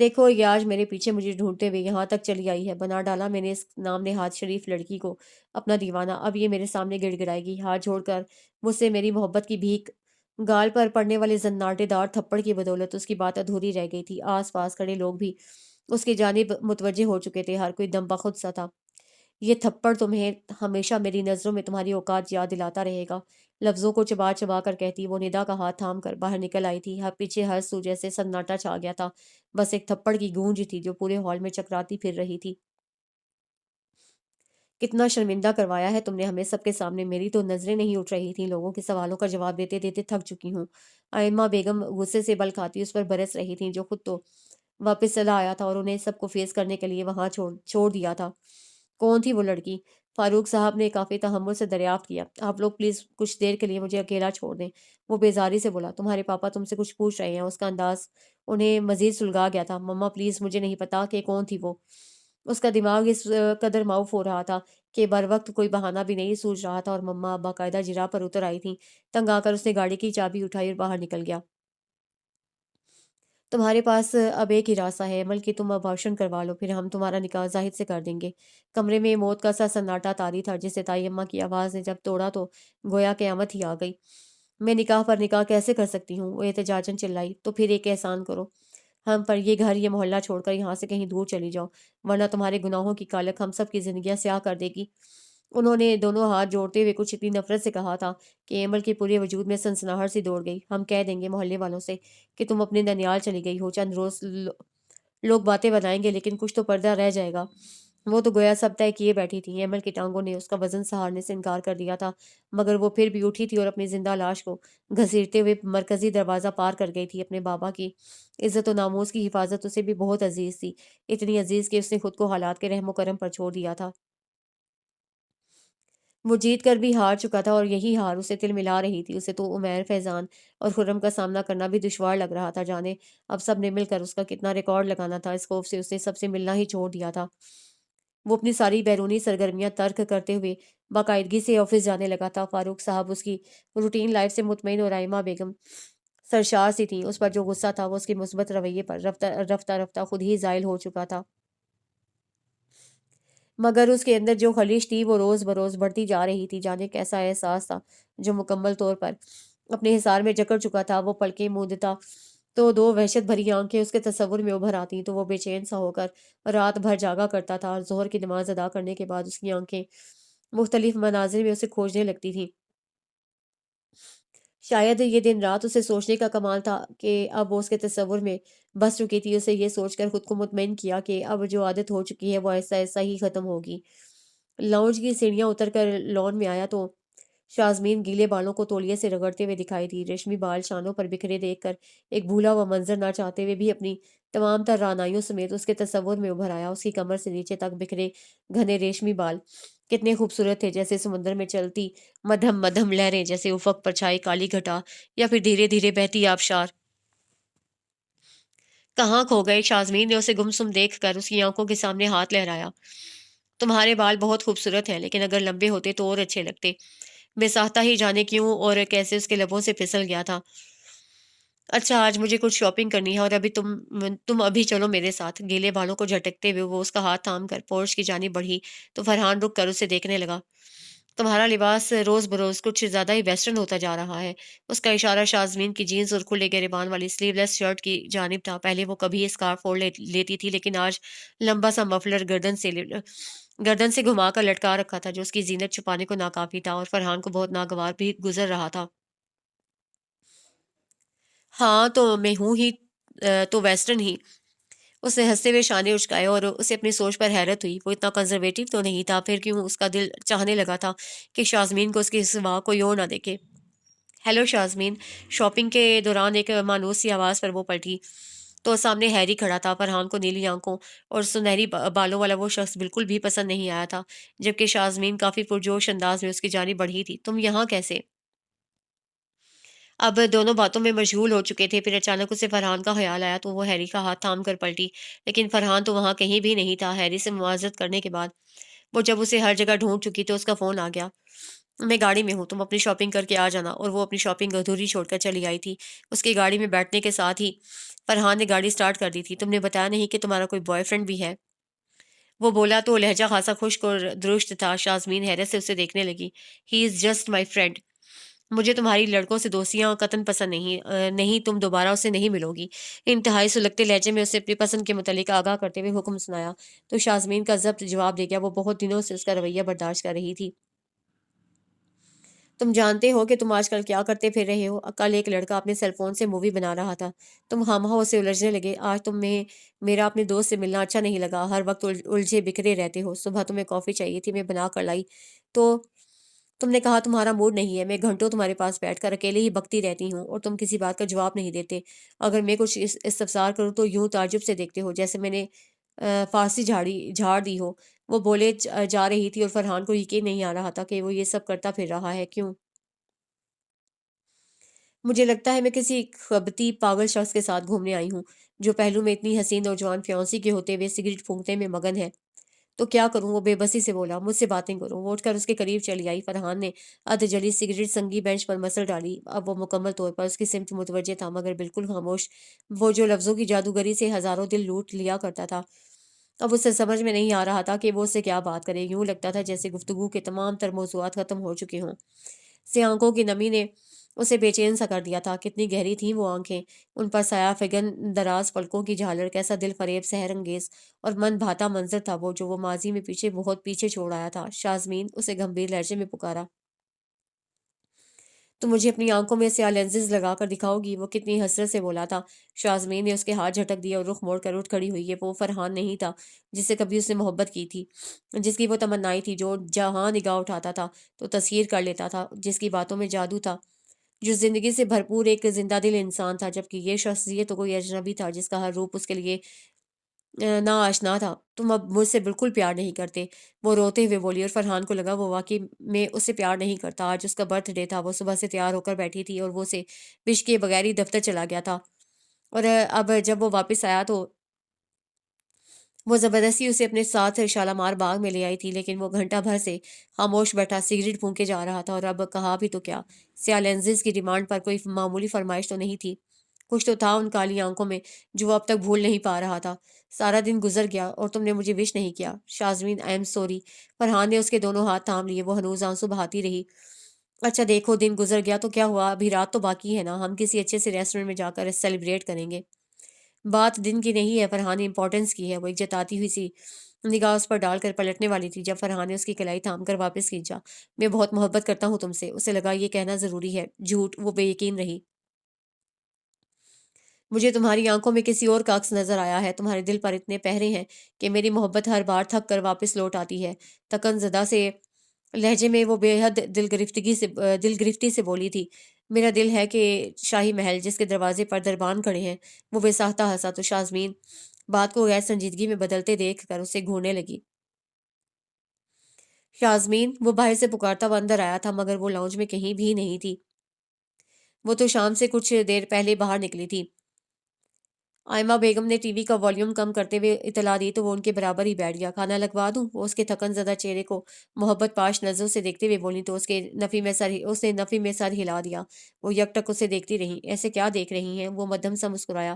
دیکھو یہ آج میرے پیچھے مجھے ڈھونڈتے ہوئے یہاں تک چلی آئی ہے، بنا ڈالا میں نے اس نام نہاد شریف لڑکی کو اپنا دیوانہ، اب یہ میرے سامنے گڑ گڑائے گی، ہاتھ جوڑ کر مجھ سے میری محبت کی بھیک۔ گال پر پڑنے والے زناٹے دار تھپڑ کی بدولت اس کی بات ادھوری رہ گئی تھی، آس پاس کھڑے لوگ بھی اس کی جانب متوجہ ہو چکے تھے، ہر کوئی دم بخود سا تھا۔ یہ تھپڑ تمہیں ہمیشہ میری نظروں میں تمہاری اوقات یاد دلاتا رہے گا، لفظوں کو چبا چبا کر کہتی وہ ندا کا ہاتھ تھام کر باہر نکل آئی تھی، پیچھے ہر سو جیسے سناٹا چھا گیا تھا، بس ایک تھپڑ کی گونج تھی جو پورے ہال میں چکراتی پھر رہی تھی۔ کتنا شرمندہ کروایا ہے تم نے ہمیں سب کے سامنے، میری تو نظریں نہیں اٹھ رہی تھیں، لوگوں کے سوالوں کا جواب دیتے دیتے تھک چکی ہوں۔ آئمہ بیگم غصے سے بل کھاتی اس پر برس رہی تھیں، جو خود تو واپس چلا آیا تھا اور انہیں سب کو فیس کرنے کے لیے وہاں چھوڑ دیا تھا۔ کون تھی وہ لڑکی؟ فاروق صاحب نے کافی تحمل سے دریافت کیا۔ آپ لوگ پلیز کچھ دیر کے لیے مجھے اکیلا چھوڑ دیں، وہ بیزاری سے بولا۔ تمہارے پاپا تم سے کچھ پوچھ رہے ہیں، اس کا انداز انہیں مزید سلگا گیا تھا۔ مما پلیز مجھے نہیں پتا کہ کون تھی وہ۔ اس کا دماغ اس قدر معاف ہو رہا تھا کہ بر وقت کوئی بہانہ بھی نہیں سوچ رہا تھا، اور مما باقاعدہ جرا پر اتر آئی تھیں۔ تنگ آ کر اس نے گاڑی کی چابی اٹھائی اور باہر نکل گیا۔ تمہارے پاس اب ایک ہی راستہ ہے عمل کہ تم ابارشن کروا لو، پھر ہم تمہارا نکاح زاہد سے کر دیں گے۔ کمرے میں موت کا سا سناٹا طاری تھا، جسے تائی اماں کی آواز نے جب توڑا تو گویا قیامت ہی آ گئی۔ میں نکاح پر نکاح کیسے کر سکتی ہوں؟ وہ احتجاجن چلائی۔ تو پھر ایک احسان کرو، ہم پر یہ گھر یہ محلہ چھوڑ کر یہاں سے کہیں دور چلی جاؤ، ورنہ تمہارے گناہوں کی کالک ہم سب کی زندگیاں سیاہ کر دے گی۔ انہوں نے دونوں ہاتھ جوڑتے ہوئے کچھ اتنی نفرت سے کہا تھا کہ ایمل کے پورے وجود میں سنسناہٹ سی دوڑ گئی۔ ہم کہہ دیں گے محلے والوں سے کہ تم اپنے ننیال چلی گئی ہو، چند روز لوگ باتیں بنائیں گے لیکن کچھ تو پردہ رہ جائے گا۔ وہ تو گویا سب طے کیے بیٹھی تھی، ایمل کی ٹانگوں نے اس کا وزن سہارنے سے انکار کر دیا تھا، مگر وہ پھر بھی اٹھی تھی اور اپنی زندہ لاش کو گھسیٹتے ہوئے مرکزی دروازہ پار کر گئی تھی۔ اپنے بابا کی عزت و ناموس کی حفاظت اسے بھی بہت عزیز تھی، اتنی عزیز کہ اس نے خود کو حالات کے رحم و کرم پر چھوڑ دیا تھا۔ وہ جیت کر بھی ہار چکا تھا، اور یہی ہار اسے تل ملا رہی تھی۔ اسے تو عمیر، فیضان اور خرم کا سامنا کرنا بھی دشوار لگ رہا تھا، جانے اب سب نے مل کر اس کا کتنا ریکارڈ لگانا تھا۔ اس خوف سے اس نے سب سے ملنا ہی چھوڑ دیا تھا۔ وہ اپنی ساری بیرونی سرگرمیاں ترک کرتے ہوئے باقاعدگی سے آفس جانے لگا تھا۔ فاروق صاحب اس کی روٹین لائف سے مطمئن، اور رائمہ بیگم سرشار سی تھیں۔ اس پر جو غصہ تھا وہ اس کے مثبت رویے پر رفتہ رفتہ خود ہی زائل ہو چکا تھا، مگر اس کے اندر جو خلیش تھی وہ روز بروز بڑھتی جا رہی تھی۔ جانے کیسا احساس تھا جو مکمل طور پر اپنے حصار میں جکڑ چکا تھا۔ وہ پلکیں موندتا تو دو وحشت بھری آنکھیں اس کے تصور میں ابھر آتی، تو وہ بے چین سا ہو کر رات بھر جاگا کرتا تھا، اور ظہر کی نماز ادا کرنے کے بعد اس کی آنکھیں مختلف مناظر میں اسے کھوجنے لگتی تھیں۔ شاید یہ دن رات اسے سوچنے کا کمال تھا کہ اب وہ اس کے تصور میں بس چکی تھی۔ اسے یہ سوچ کر خود کو مطمئن کیا کہ اب جو عادت ہو چکی ہے وہ ایسا ایسا ہی ختم ہوگی۔ لاؤنج کی سیڑھیاں اتر کر لان میں آیا تو شازمین گیلے بالوں کو تولیے سے رگڑتے ہوئے دکھائی دی۔ ریشمی بال شانوں پر بکھرے دیکھ کر ایک بھولا ہوا منظر نہ چاہتے ہوئے بھی اپنی تمام تر رعنائیوں سمیت اس کے تصور میں ابھر آیا۔ اس کی کمر سے نیچے تک بکھرے گھنے ریشمی بال کتنے خوبصورت تھے، جیسے سمندر میں چلتی مدھم مدھم لہریں، جیسے افق پر چھائی کالی گھٹا، یا پھر دھیرے دھیرے بہتی آبشار۔ کہاں کھو گئے؟ شازمین نے اسے گمسم دیکھ کر اس کی آنکھوں کے سامنے ہاتھ لہرایا۔ تمہارے بال بہت خوبصورت ہیں، لیکن اگر لمبے ہوتے تو اور اچھے لگتے۔ بے ساختہ ہی جانے کیوں اور کیسے اس کے لبوں سے پھسل گیا تھا۔ اچھا آج مجھے کچھ شاپنگ کرنی ہے، اور ابھی تم ابھی چلو میرے ساتھ۔ گیلے بالوں کو جھٹکتے ہوئے وہ اس کا ہاتھ تھام کر پورچ کی جانب بڑھی تو فرحان رک کر اسے دیکھنے لگا۔ تمہارا لباس روز بروز کچھ زیادہ ہی ویسٹرن ہوتا جا رہا ہے۔ اس کا اشارہ شازمین کی جینز اور کھلے گریبان والی سلیو لیس شرٹ کی جانب تھا۔ پہلے وہ کبھی اسکارف اوڑھ لیتی تھی، لیکن آج لمبا سا مفلر گردن سے گھما کر لٹکا رکھا تھا، جو اس کی زینت چھپانے کو ناکافی تھا، اور فرحان کو بہت ناگوار بھی گزر رہا تھا۔ ہاں تو میں ہوں ہی تو ویسٹرن ہی۔ اس نے ہنستے ہوئے شانے اچکائے، اور اسے اپنی سوچ پر حیرت ہوئی۔ وہ اتنا کنزرویٹو تو نہیں تھا، پھر کیوں اس کا دل چاہنے لگا تھا کہ شازمین کو اس کے سوا کوئی اور نہ دیکھے۔ ہیلو شازمین۔ شاپنگ کے دوران ایک مانوس سی آواز پر وہ پلٹی تو سامنے ہیری کھڑا تھا۔ فرحان کو نیلی آنکھوں اور سنہری بالوں والا وہ شخص بالکل بھی پسند نہیں آیا تھا، جبکہ شازمین کافی پرجوش انداز میں اس کی جانب بڑھی تھی۔ تم یہاں کیسے؟ اب دونوں باتوں میں مشغول ہو چکے تھے، پھر اچانک اسے فرحان کا خیال آیا تو وہ ہیری کا ہاتھ تھام کر پلٹی، لیکن فرحان تو وہاں کہیں بھی نہیں تھا۔ ہیری سے معذرت کرنے کے بعد وہ جب اسے ہر جگہ ڈھونڈ چکی تو اس کا فون آ گیا۔ میں گاڑی میں ہوں، تم اپنی شاپنگ کر کے آ جانا۔ اور وہ اپنی شاپنگ ادھوری چھوڑ کر چلی آئی تھی۔ اس کی گاڑی میں بیٹھنے کے ساتھ ہی فرحان نے گاڑی سٹارٹ کر دی تھی۔ تم نے بتایا نہیں کہ تمہارا کوئی بوائے فرینڈ بھی ہے؟ وہ بولا تو لہجہ خاصا خشک اور درست تھا۔ شازمین حیرت سے اسے دیکھنے لگی۔ ہی از جسٹ مائی فرینڈ۔ مجھے تمہاری لڑکوں سے دوستیاں قطن پسند نہیں، تم دوبارہ اسے نہیں ملو گی۔ انتہائی سلگتے لہجے میں اسے اپنی پسند کے متعلق آگاہ کرتے ہوئے حکم سنایا تو شازمین کا ضبط جواب دے گیا۔ وہ بہت دنوں سے اس کا رویہ برداشت کر رہی تھی۔ تم جانتے ہو کہ تم آج کل کیا کرتے پھر رہے ہو؟ کل ایک لڑکا اپنے سیل فون سے مووی بنا رہا تھا، تم خامخواہ اسے الجھنے لگے۔ آج تمہیں میرا اپنے دوست سے ملنا اچھا نہیں لگا، ہر وقت الجھے بکھرے رہتے ہو۔ صبح تمہیں کافی چاہیے تھی، میں بنا کر لائی تو تم نے کہا تمہارا موڈ نہیں ہے۔ میں گھنٹوں تمہارے پاس بیٹھ کر اکیلے ہی بکتی رہتی ہوں اور تم کسی بات کا جواب نہیں دیتے۔ اگر میں کچھ استفسار کروں تو یوں تعجب سے دیکھتے ہو جیسے میں نے فارسی جھاڑ دی ہو۔ وہ بولے جا رہی تھی اور فرحان کو یقین نہیں آ رہا تھا کہ وہ یہ سب کرتا پھر رہا ہے۔ کیوں؟ مجھے لگتا ہے میں کسی خبتی پاگل شخص کے ساتھ گھومنے آئی ہوں جو پہلو میں اتنی حسین نوجوان فیونسی کے ہوتے ہوئے سگریٹ پھونکنے میں مگن ہے۔ تو کیا کروں؟ وہ بے بسی سے بولا۔ مجھ سے باتیں کرو۔ وہ اٹھ کر اس کے قریب چلی آئی۔ فرحان نے ادھ جلی سگریٹ سنگی بینچ پر مسل ڈالی۔ اب وہ مکمل طور پر اس کی سمت متوجہ تھا مگر بالکل خاموش۔ وہ جو لفظوں کی جادوگری سے ہزاروں دل لوٹ لیا کرتا تھا، اب اسے سمجھ میں نہیں آ رہا تھا کہ وہ اس سے کیا بات کرے۔ یوں لگتا تھا جیسے گفتگو کے تمام تر موضوعات ختم ہو چکے ہوں۔ سے آنکھوں کی نمی نے اسے بے چین سا کر دیا تھا۔ کتنی گہری تھیں وہ آنکھیں، ان پر سایہ فگن دراز پلکوں کی جھالر، کیسا دل فریب سحر انگیز اور من بھاتا منظر تھا وہ جو وہ ماضی میں پیچھے بہت پیچھے چھوڑ آیا تھا۔ شازمین، اسے گمبھیر لہجے میں پکارا، تو مجھے اپنی آنکھوں میں سیاہ لینزز لگا کر دکھاؤ گی؟ وہ کتنی حسرت سے بولا تھا۔ شازمین نے اس کے ہاتھ جھٹک دیے اور رخ موڑ کر اٹھ کھڑی ہوئی۔ یہ وہ فرحان نہیں تھا جس سے کبھی اس نے محبت کی تھی، جس کی وہ تمنائی تھی، جو جہاں نگاہ اٹھاتا تھا تو تصویر کر لیتا تھا، جس کی باتوں میں جادو تھا، جو زندگی سے بھرپور ایک زندہ دل انسان تھا۔ جبکہ یہ شخص یہ تو کوئی اجنبی تھا جس کا ہر روپ اس کے لیے نا آشنا تھا۔ تم اب مجھ سے بالکل پیار نہیں کرتے، وہ روتے ہوئے بولی۔ اور فرحان کو لگا وہ واقعی میں اس سے پیار نہیں کرتا۔ آج اس کا برتھ ڈے تھا، وہ صبح سے تیار ہو کر بیٹھی تھی اور وہ اسے وش کے بغیر ہی دفتر چلا گیا تھا۔ اور اب جب وہ واپس آیا تو وہ زبردستی اسے اپنے ساتھ شالامار باغ میں لے آئی تھی، لیکن وہ گھنٹہ بھر سے خاموش بیٹھا سگریٹ پھونکے جا رہا تھا۔ اور اب کہا بھی تو کیا؟ سیاہ لینزز کی ڈیمانڈ پر کوئی معمولی فرمائش تو نہیں تھی۔ کچھ تو تھا ان کالی آنکھوں میں جو وہ اب تک بھول نہیں پا رہا تھا۔ سارا دن گزر گیا اور تم نے مجھے وش نہیں کیا۔ شازمین، آئی ایم سوری۔ فرحان نے اس کے دونوں ہاتھ تھام لیے۔ وہ ہنوز آنسو بہاتی رہی۔ اچھا دیکھو، دن گزر گیا تو کیا ہوا؟ ابھی رات تو باقی ہے نا، ہم کسی اچھے سے ریسٹورینٹ میں جا کر سیلیبریٹ کریں گے۔ بات دن کی نہیں ہے، فرحان نے امپورٹنس کی ہے۔ وہ ایک جتاتی ہوئی سی نگاہ اس پر ڈال کر پلٹنے والی تھی جب فرحان نے اس کی کلائی تھام کر واپس کھینچا۔ میں بہت محبت کرتا ہوں تم سے۔ اسے لگا یہ کہنا ضروری ہے۔ جھوٹ، وہ بے یقین رہی۔ مجھے تمہاری آنکھوں میں کسی اور کا عکس نظر آیا ہے، تمہارے دل پر اتنے پہرے ہیں کہ میری محبت ہر بار تھک کر واپس لوٹ آتی ہے۔ تکن زدہ سے لہجے میں وہ بے حد دل گرفتی سے بولی تھی۔ میرا دل ہے کہ شاہی محل جس کے دروازے پر دربان کھڑے ہیں۔ وہ بے ساختہ ہنسا تو شازمین بات کو غیر سنجیدگی میں بدلتے دیکھ کر اسے گھورنے لگی۔ شازمین، وہ باہر سے پکارتا وہ اندر آیا تھا مگر وہ لاؤنج میں کہیں بھی نہیں تھی۔ وہ تو شام سے کچھ دیر پہلے باہر نکلی تھی۔ آئمہ بیگم نے ٹی وی کا والیوم کم کرتے ہوئے اطلاع دی تو وہ ان کے برابر ہی بیٹھ گیا۔ کھانا لگوا دوں؟ وہ اس کے تھکن زدہ چہرے کو محبت پاش نظروں سے دیکھتے ہوئے بولی تو اس نے نفی میں سر ہلا دیا۔ وہ یک ٹک اسے دیکھتی رہی۔ ایسے کیا دیکھ رہی ہیں؟ وہ مدھم سا مسکرایا۔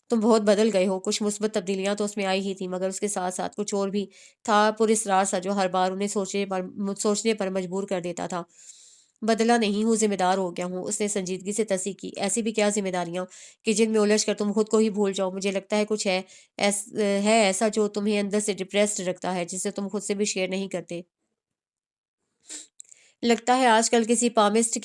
تم بہت بدل گئے ہو۔ کچھ مثبت تبدیلیاں تو اس میں آئی ہی تھیں مگر اس کے ساتھ ساتھ کچھ اور بھی تھا پراسرار سا جو ہر بار انہیں سوچنے پر مجبور کر دیتا تھا۔ بدلا نہیں ہوں، ذمہ دار ہو گیا ہوں۔ اس نے سنجیدگی سے تصحیح کی۔ ایسی بھی کیا ذمہ داریاں کہ جن میں الجھ کر تم خود کو ہی بھول جاؤ؟ مجھے لگتا ہے کچھ ہے ایسا جو تمہیں اندر سے ڈپریسڈ رکھتا ہے، جسے تم خود سے بھی شیئر نہیں کرتے۔ لگتا ہے آج کل کسی پامسٹ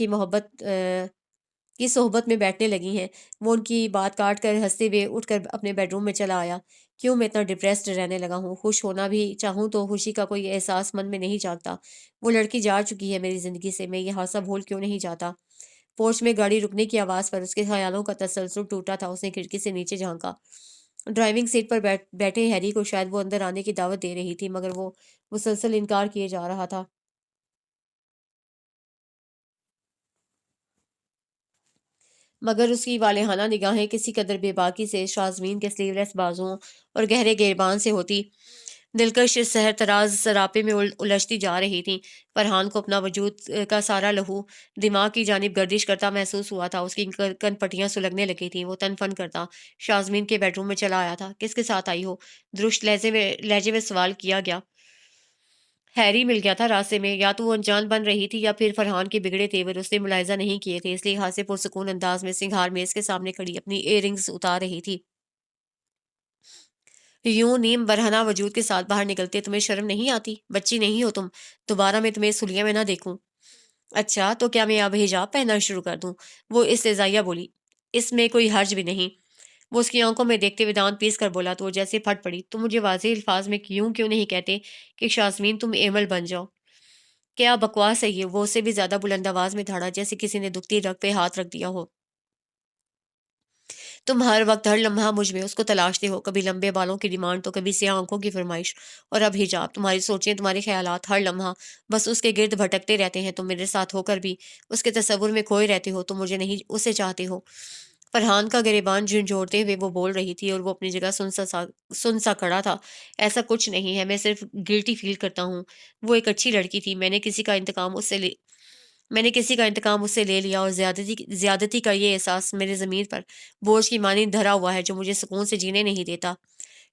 کی صحبت میں بیٹھنے لگی ہیں۔ وہ ان کی بات کاٹ کر ہنستے ہوئے اٹھ کر اپنے بیڈ روم میں چلا آیا۔ کیوں میں اتنا ڈپریسڈ رہنے لگا ہوں؟ خوش ہونا بھی چاہوں تو خوشی کا کوئی احساس من میں نہیں جاگتا۔ وہ لڑکی جا چکی ہے میری زندگی سے، میں یہ حادثہ بھول کیوں نہیں جاتا؟ پورچ میں گاڑی رکنے کی آواز پر اس کے خیالوں کا تسلسل ٹوٹا تھا۔ اس نے کھڑکی سے نیچے جھانکا۔ ڈرائیونگ سیٹ پر بیٹھے ہیری کو شاید وہ اندر آنے کی دعوت دے رہی تھی مگر وہ مسلسل انکار کیے جا رہا تھا۔ مگر اس کی والہانہ نگاہیں کسی قدر بے باکی سے شازمین کے سلیو لیس بازوؤں اور گہرے گریبان سے ہوتی دلکش سحر تراز سراپے میں الجھتی جا رہی تھیں۔ فرحان کو اپنا وجود کا سارا لہو دماغ کی جانب گردش کرتا محسوس ہوا تھا۔ اس کی کن پٹیاں سلگنے لگی تھیں۔ وہ تن فن کرتا شازمین کے بیڈ روم میں چلا آیا تھا۔ کس کے ساتھ آئی ہو؟ درست لہجے میں سوال کیا گیا۔ ہیری مل گیا تھا راستے میں۔ یا تو وہ انجان بن رہی تھی یا پھر فرحان کے بگڑے تیور اس نے ملاحظہ نہیں کیے تھے، اس لیے ہاتھ سے پرسکون انداز میں سنگھار میز کے سامنے کھڑی اپنی ایئر رنگز اتار رہی تھی۔ یوں نیم برہنہ وجود کے ساتھ باہر نکلتے تمہیں شرم نہیں آتی؟ بچی نہیں ہو تم؟ دوبارہ میں تمہیں سلیے میں نہ دیکھوں۔ اچھا تو کیا میں اب حجاب پہننا شروع کر دوں؟ وہ استہزائیہ بولی۔ اس میں کوئی حرج بھی نہیں۔ وہ اس کی آنکھوں میں دیکھتے ہوئے دانت پیس کر بولا تو وہ جیسے پھٹ پڑی۔ تم مجھے واضح الفاظ میں کیوں نہیں کہتے کہ شاسمین تم ایمل بن جاؤ؟ کیا بکواس ہے یہ؟ وہ اسے بھی زیادہ بلند آواز میں دھاڑا جیسے کسی نے دکھتی رگ پہ ہاتھ رکھ دیا ہو۔ تم ہر وقت ہر لمحہ مجھ میں اس کو تلاشتے ہو، کبھی لمبے بالوں کی ڈیمانڈ تو کبھی سیاہ آنکھوں کی فرمائش، اور اب حجاب۔ تمہاری سوچیں، تمہارے خیالات ہر لمحہ بس اس کے گرد بھٹکتے رہتے ہیں۔ تم میرے ساتھ ہو کر بھی اس کے تصور میں کھوئے رہتے ہو۔ تم مجھے نہیں اسے چاہتے ہو۔ فرحان کا گریبان جھنجھوڑتے ہوئے وہ بول رہی تھی اور وہ اپنی جگہ سن سا کھڑا تھا۔ ایسا کچھ نہیں ہے، میں صرف گلٹی فیل کرتا ہوں۔ وہ ایک اچھی لڑکی تھی، میں نے کسی کا انتقام اس سے لے لیا، اور زیادتی کا یہ احساس میرے ضمیر پر بوجھ کی مانند دھرا ہوا ہے جو مجھے سکون سے جینے نہیں دیتا۔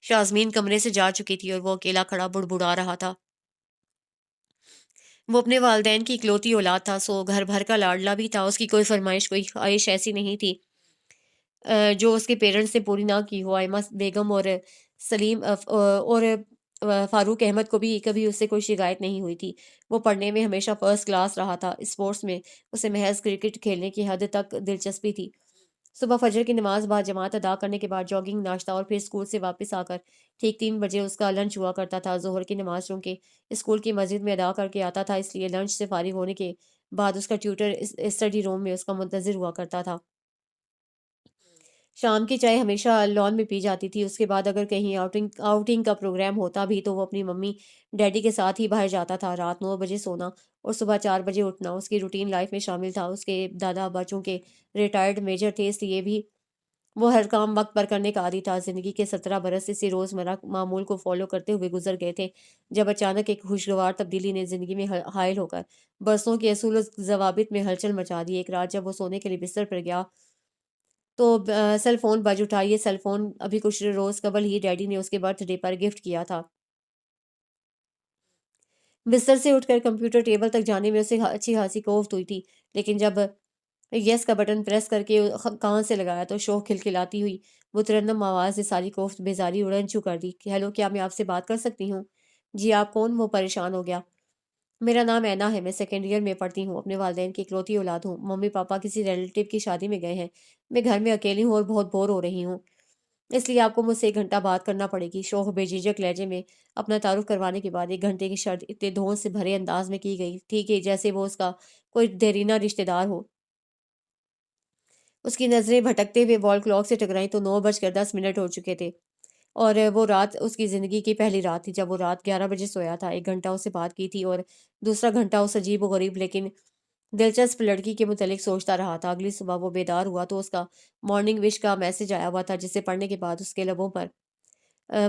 شازمین کمرے سے جا چکی تھی اور وہ اکیلا کھڑا بڑبڑا رہا تھا۔ وہ اپنے والدین کی اکلوتی اولاد تھا، سو گھر بھر کا لاڈلا بھی تھا۔ اس کی کوئی فرمائش، کوئی خواہش ایسی نہیں تھی جو اس کے پیرنٹس نے پوری نہ کی ہو۔ آئمہ بیگم اور سلیم اور فاروق احمد کو بھی کبھی اس سے کوئی شکایت نہیں ہوئی تھی۔ وہ پڑھنے میں ہمیشہ فرسٹ کلاس رہا تھا۔ اسپورٹس میں اسے محض کرکٹ کھیلنے کی حد تک دلچسپی تھی۔ صبح فجر کی نماز با جماعت ادا کرنے کے بعد جاگنگ، ناشتہ اور پھر اسکول سے واپس آ کر ٹھیک 3 بجے اس کا لنچ ہوا کرتا تھا۔ ظہر کی نماز چونکہ اسکول کی مسجد میں ادا کر کے آتا تھا، اس لیے لنچ سے فارغ ہونے کے بعد اس کا ٹیوٹر اسٹڈی روم میں اس کا منتظر ہوا کرتا تھا۔ شام کی چائے ہمیشہ لان میں پی جاتی تھی۔ اس کے بعد اگر کہیں آؤٹنگ کا پروگرام ہوتا بھی تو وہ اپنی ممی ڈیڈی کے ساتھ ہی باہر جاتا تھا۔ رات 9 بجے سونا اور صبح 4 بجے اٹھنا اس کی روٹین لائف میں شامل تھا۔ اس کے دادا ابا چونکہ ریٹائرڈ میجر تھے، اس لیے بھی وہ ہر کام وقت پر کرنے کا عادی تھا۔ زندگی کے 17 برس اسی روزمرہ معمول کو فالو کرتے ہوئے گزر گئے تھے، جب اچانک ایک خوشگوار تبدیلی نے زندگی میں حائل ہو کر برسوں کے اصول و ضوابط میں ہلچل مچا دی۔ ایک رات جب وہ سونے کے لیے بستر پر گیا تو سیل فون بج اٹھا۔ یہ سیل فون ابھی کچھ روز قبل ہی ڈیڈی نے اس کے برتھ ڈے پر گفٹ کیا تھا۔ بستر سے اٹھ کر کمپیوٹر ٹیبل تک جانے میں اسے اچھی خاصی کوفت ہوئی تھی، لیکن جب یس کا بٹن پریس کر کے کان سے لگایا تو شوق کھلکھلاتی ہوئی مترنم آواز سے ساری کوفت بیزاری اڑن چھو کر دی۔ ہیلو، کیا میں آپ سے بات کر سکتی ہوں؟ جی آپ کون؟ وہ پریشان ہو گیا۔ میرا نام اینا ہے، میں سیکنڈ ایئر میں پڑھتی ہوں، اپنے والدین کی اکلوتی اولاد ہوں۔ ممی پاپا کسی ریلیٹیو کی شادی میں گئے ہیں، میں گھر میں اکیلی ہوں اور بہت بور ہو رہی ہوں، اس لیے آپ کو مجھ سے 1 گھنٹہ بات کرنا پڑے گی۔ شوق بے جھجک لہجے میں اپنا تعارف کروانے کے بعد 1 گھنٹے کی شرط اتنے دھون سے بھرے انداز میں کی گئی تھی کہ جیسے وہ اس کا کوئی دیرینہ رشتہ دار ہو۔ اس کی نظریں بھٹکتے ہوئے وال کلاک سے ٹکرائیں تو 9 بج کر 10 منٹ ہو چکے تھے، اور وہ رات اس کی زندگی کی پہلی رات تھی جب وہ رات 11 بجے سویا تھا۔ 1 گھنٹہ اس سے بات کی تھی اور دوسرا گھنٹہ اس عجیب و غریب لیکن دلچسپ لڑکی کے متعلق سوچتا رہا تھا۔ اگلی صبح وہ بیدار ہوا تو اس کا مارننگ وش کا میسج آیا ہوا تھا، جسے پڑھنے کے بعد اس کے لبوں پر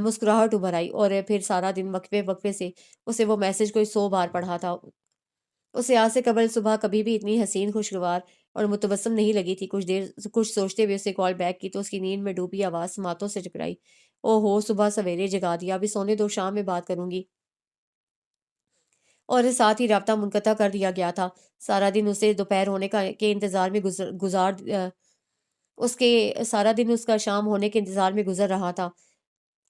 مسکراہٹ ابھر آئی، اور پھر سارا دن وقفے وقفے سے اسے وہ میسج کوئی 100 بار پڑھا تھا۔ اسے آج سے قبل صبح کبھی بھی اتنی حسین، خوشگوار اور متبسم نہیں لگی تھی۔ کچھ سوچتے ہوئے اسے کال بیک کی تو اس کی نیند میں ڈوبی آواز سماعتوں سے ٹکرائی۔ او ہو، صبح سویرے جگا دیا، ابھی سونے دو، شام میں بات کروں گی۔ اور ساتھ ہی رابطہ منقطع کر دیا گیا تھا۔ سارا دن اسے دوپہر ہونے کے انتظار میں سارا دن اس کا شام ہونے کے انتظار میں گزر رہا تھا۔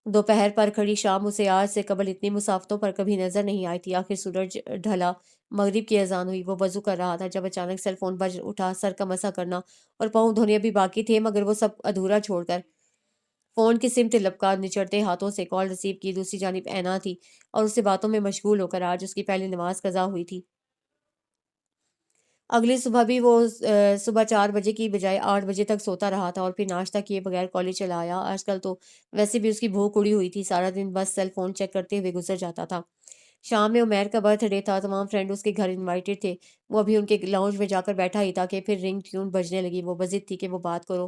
دوپہر پر کھڑی شام اسے آج سے قبل اتنی مسافتوں پر کبھی نظر نہیں آئی تھی۔ آخر سورج ڈھلا، مغرب کی اذان ہوئی، وہ وضو کر رہا تھا جب اچانک سیل فون بج اٹھا۔ سر کا مسا کرنا اور پاؤں دھونے ابھی باقی تھے، مگر وہ سب ادھورا چھوڑ کر فون کی سمت لپکا نچڑتے ہاتھوں سے کال ریسیو کی۔ دوسری جانب اینا تھی اور اس سے باتوں میں مشغول ہو کر آج اس کی پہلی نماز قضا ہوئی تھی۔ اگلی صبح بھی وہ صبح 4 بجے کی بجائے 8 بجے تک سوتا رہا تھا اور پھر ناشتہ کیے بغیر کالج چلا آیا۔ آج کل تو ویسے بھی اس کی بھوک اڑی ہوئی تھی، سارا دن بس سیل فون چیک کرتے ہوئے گزر جاتا تھا۔ شام میں عمیر کا برتھ ڈے تھا، تمام فرینڈ اس کے گھر انوائٹڈ تھے۔ وہ ابھی ان کے لاؤنج میں جا کر بیٹھا ہی تھا کہ پھر رنگ ٹیون بجنے لگی۔ وہ بضد تھی کہ وہ بات کرو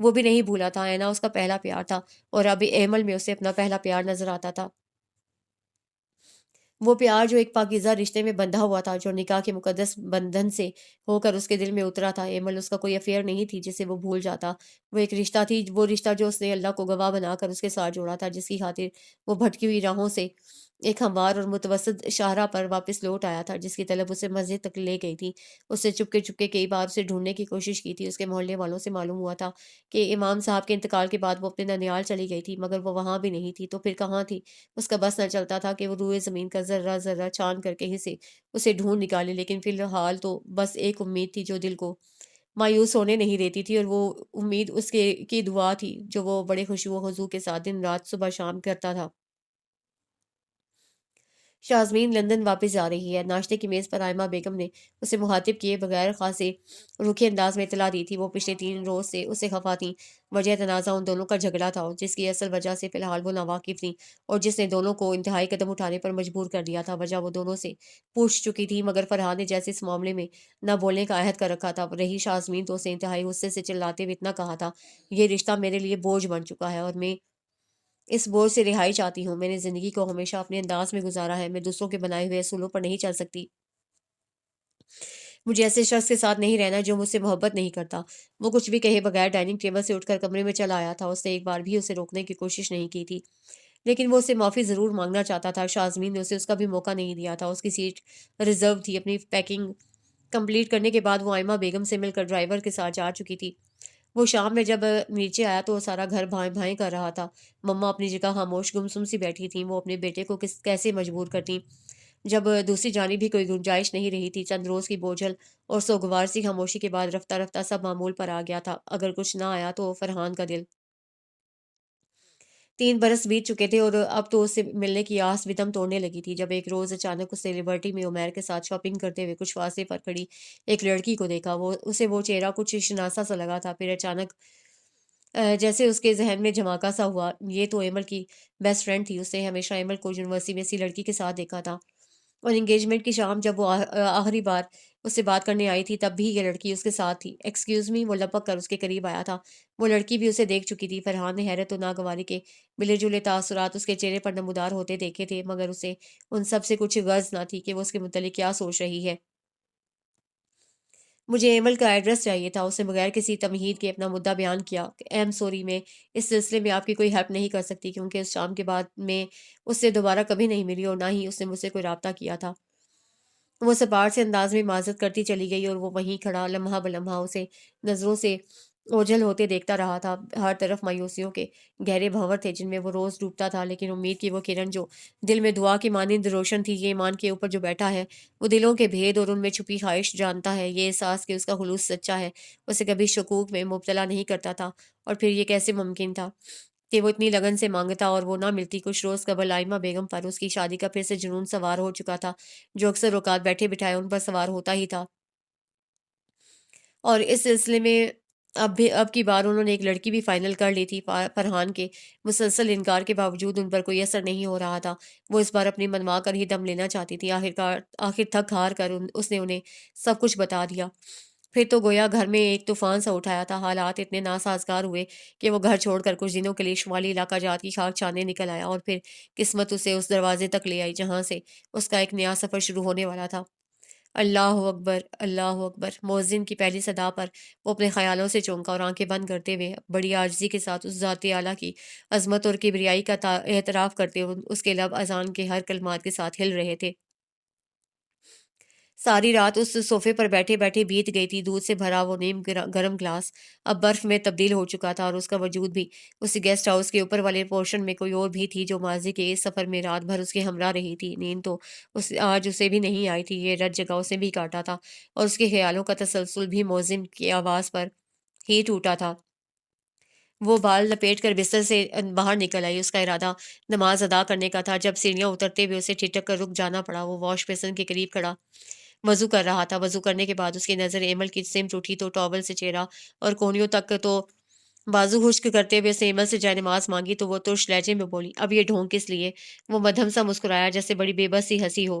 وہ بھی نہیں بھولا تھا، اینا اس کا پہلا پیار تھا اور ابھی ایمل میں اسے اپنا پہلا پیار نظر آتا تھا۔ وہ پیار جو ایک پاکیزہ رشتے میں بندھا ہوا تھا، جو نکاح کے مقدس بندھن سے ہو کر اس کے دل میں اترا تھا۔ ایمل اس کا کوئی افیئر نہیں تھی جسے وہ بھول جاتا، وہ ایک رشتہ تھی، وہ رشتہ جو اس نے اللہ کو گواہ بنا کر اس کے ساتھ جوڑا تھا، جس کی خاطر وہ بھٹکی ہوئی راہوں سے ایک ہموار اور متوسط شاہراہ پر واپس لوٹ آیا تھا، جس کی طلب اسے مسجد تک لے گئی تھی۔ اس سے چپکے چپکے کئی بار اسے ڈھونڈنے کی کوشش کی تھی۔ اس کے محلے والوں سے معلوم ہوا تھا کہ امام صاحب کے انتقال کے بعد وہ اپنے ننیال چلی گئی تھی، مگر وہ وہاں بھی نہیں تھی، تو پھر کہاں تھی؟ اس کا بس نہ چلتا تھا کہ وہ روئے زمین کا ذرہ ذرہ چھان کر کہیں سے اسے ڈھونڈ نکالے، لیکن فی الحال تو بس ایک امید تھی جو دل کو مایوس ہونے نہیں دیتی تھی، اور وہ امید اس کے کی دعا تھی جو وہ بڑے خشوع و خضوع کے ساتھ دن رات صبح شام کرتا تھا۔ شازمین لندن واپس جا رہی ہے، ناشتے کی میز پر آئمہ بیگم نے اسے مخاطب کیے بغیر خاصے روکھے انداز میں اطلاع دی تھی۔ وہ پچھلے 3 روز سے اسے خفا تھیں۔ وجہ تنازع ان دونوں کا جھگڑا تھا، جس کی اصل وجہ سے فی الحال وہ ناواقف تھیں اور جس نے دونوں کو انتہائی قدم اٹھانے پر مجبور کر دیا تھا۔ وجہ وہ دونوں سے پوچھ چکی تھی، مگر فرحان نے جیسے اس معاملے میں نہ بولنے کا عہد کر رکھا تھا۔ رہی شازمین تو اسے انتہائی غصے سے چلاتے ہوئے اتنا کہا تھا، یہ رشتہ میرے لیے بوجھ بن چکا ہے اور میں اس بوجھ سے رہائی چاہتی ہوں۔ میں نے زندگی کو ہمیشہ اپنے انداز میں گزارا ہے، میں دوسروں کے بنائے ہوئے اصولوں پر نہیں چل سکتی۔ مجھے ایسے شخص کے ساتھ نہیں رہنا جو مجھ سے محبت نہیں کرتا۔ وہ کچھ بھی کہے بغیر ڈائننگ ٹیبل سے اٹھ کر کمرے میں چلا آیا تھا۔ اس نے ایک بار بھی اسے روکنے کی کوشش نہیں کی تھی، لیکن وہ اسے معافی ضرور مانگنا چاہتا تھا۔ شازمین نے اسے اس کا بھی موقع نہیں دیا تھا۔ اس کی سیٹ ریزرو تھی۔ اپنی پیکنگ کمپلیٹ کرنے کے بعد وہ آئمہ بیگم سے مل کر ڈرائیور کے ساتھ جا چکی تھی۔ وہ شام میں جب نیچے آیا تو سارا گھر بھائیں بھائیں کر رہا تھا۔ مما اپنی جگہ خاموش گمسم سی بیٹھی تھیں۔ وہ اپنے بیٹے کو کیسے مجبور کرتی جب دوسری جانب بھی کوئی گنجائش نہیں رہی تھی۔ چند روز کی بوجھل اور سوگوار سی خاموشی کے بعد رفتہ رفتہ سب معمول پر آ گیا تھا۔ اگر کچھ نہ آیا تو فرحان کا دل 3 برس بیت چکے تھے اور اب تو اس سے ملنے کی آس بھی دم توڑنے لگی تھی، جب ایک روز اچانک اسے لبرٹی میں عمیر کے ساتھ شاپنگ کرتے ہوئے کچھ فاصلے پر کھڑی ایک لڑکی کو دیکھا۔ اسے وہ چہرہ کچھ شناسا سا لگا تھا۔ پھر اچانک جیسے اس کے ذہن میں جھماکا سا ہوا، یہ تو ایمل کی بیسٹ فرینڈ تھی۔ اس نے ہمیشہ ایمل کو یونیورسٹی میں اسی لڑکی کے ساتھ دیکھا تھا، اور انگیجمنٹ کی شام جب وہ آخری بار اس سے بات کرنے آئی تھی تب بھی یہ لڑکی اس کے ساتھ تھی۔ ایکسکیوز می، وہ لپک کر اس کے قریب آیا تھا۔ وہ لڑکی بھی اسے دیکھ چکی تھی۔ فرحان نے حیرت و ناگواری کے ملے جلے تاثرات اس کے چہرے پر نمودار ہوتے دیکھے تھے، مگر اسے ان سب سے کچھ غرض نہ تھی کہ وہ اس کے متعلق کیا سوچ رہی ہے۔ مجھے ایمل کا ایڈریس چاہیے تھا۔ اس نے بغیر کسی تمہید کے اپنا مدعا بیان کیا۔ ایم سوری، میں اس سلسلے میں آپ کی کوئی ہیلپ نہیں کر سکتی، کیونکہ اس شام کے بعد میں اس سے دوبارہ کبھی نہیں ملی اور نہ ہی اس نے مجھ سے کوئی رابطہ کیا تھا۔ وہ سپاٹ سے انداز میں معذرت کرتی چلی گئی اور وہ وہیں کھڑا لمحہ بلمحہ اسے نظروں سے اوجھل ہوتے دیکھتا رہا تھا۔ ہر طرف مایوسیوں کے گہرے بھنور تھے جن میں وہ روز ڈوبتا تھا، لیکن امید کی وہ کرن جو دل میں دعا کی مانند روشن تھی، یہ ایمان کے اوپر جو بیٹھا ہے وہ دلوں کے بھید اور ان میں چھپی خواہش جانتا ہے، یہ احساس کہ اس کا خلوص سچا ہے اسے کبھی شکوک میں مبتلا نہیں کرتا تھا۔ اور پھر یہ کیسے ممکن تھا کہ وہ اتنی لگن سے مانگتا اور وہ نہ ملتی۔ کچھ روز قبل آئمہ بیگم پر اس کی شادی کا پھر سے جنون سوار ہو چکا تھا، جو اکثر اوقات بیٹھے بٹھائے ان پر سوار ہوتا ہی تھا، اور اس سلسلے میں اب کی بار انہوں نے ایک لڑکی بھی فائنل کر لی تھی۔ فرحان کے مسلسل انکار کے باوجود ان پر کوئی اثر نہیں ہو رہا تھا۔ وہ اس بار اپنی منوا کر ہی دم لینا چاہتی تھی۔ آخر تھک ہار کر اس نے انہیں سب کچھ بتا دیا۔ پھر تو گویا گھر میں ایک طوفان سا اٹھایا تھا۔ حالات اتنے ناسازگار ہوئے کہ وہ گھر چھوڑ کر کچھ دنوں کے لیے شمالی علاقہ جات کی خاک چھاننے نکل آیا، اور پھر قسمت اسے اس دروازے تک لے آئی جہاں سے اس کا ایک نیا سفر شروع ہونے والا تھا۔ اللہ اکبر، اللہ اکبر! مؤذن کی پہلی صدا پر وہ اپنے خیالوں سے چونکا اور آنکھیں بند کرتے ہوئے بڑی عاجزی کے ساتھ اس ذات اعلیٰ کی عظمت اور کبریائی کا اعتراف کرتے ہوئے اس کے لب اذان کے ہر کلمات کے ساتھ ہل رہے تھے۔ ساری رات اس صوفے پر بیٹھے بیٹھے بیت گئی تھی۔ دودھ سے بھرا وہ نیم گرم گلاس اب برف میں تبدیل ہو چکا تھا، اور اس کا وجود بھی اسی گیسٹ ہاؤس کے اوپر والے پورشن میں کوئی اور بھی تھی جو ماضی کے اس سفر میں رات بھر اس کے ہمراہ رہی تھی۔ نیند تو آج اسے بھی نہیں آئی تھی، یہ رت جگہ اسے بھی کاٹا تھا، اور اس کے خیالوں کا تسلسل بھی مؤذن کی آواز پر ہی ٹوٹا تھا۔ وہ بال لپیٹ کر بستر سے باہر نکل آئی۔ اس کا ارادہ نماز ادا کرنے کا تھا، جب سیڑھیاں اترتے ہوئے اسے ٹھٹک کر رک جانا پڑا۔ وہ واش بیسن کے قریب کھڑا وضو کر رہا تھا۔ وضو کرنے کے بعد اس کی نظر ایمل کی سمت اٹھی تو ٹاول سے چہرہ اور کونیوں تک تو بازو خشک کرتے ہوئے اس نے ایمل سے جائے نماز مانگی تو وہ ترش لہجے میں بولی، اب یہ ڈھونگ کس لیے؟ وہ مدھم سا مسکرایا جیسے بڑی بے بس سی ہنسی ہو۔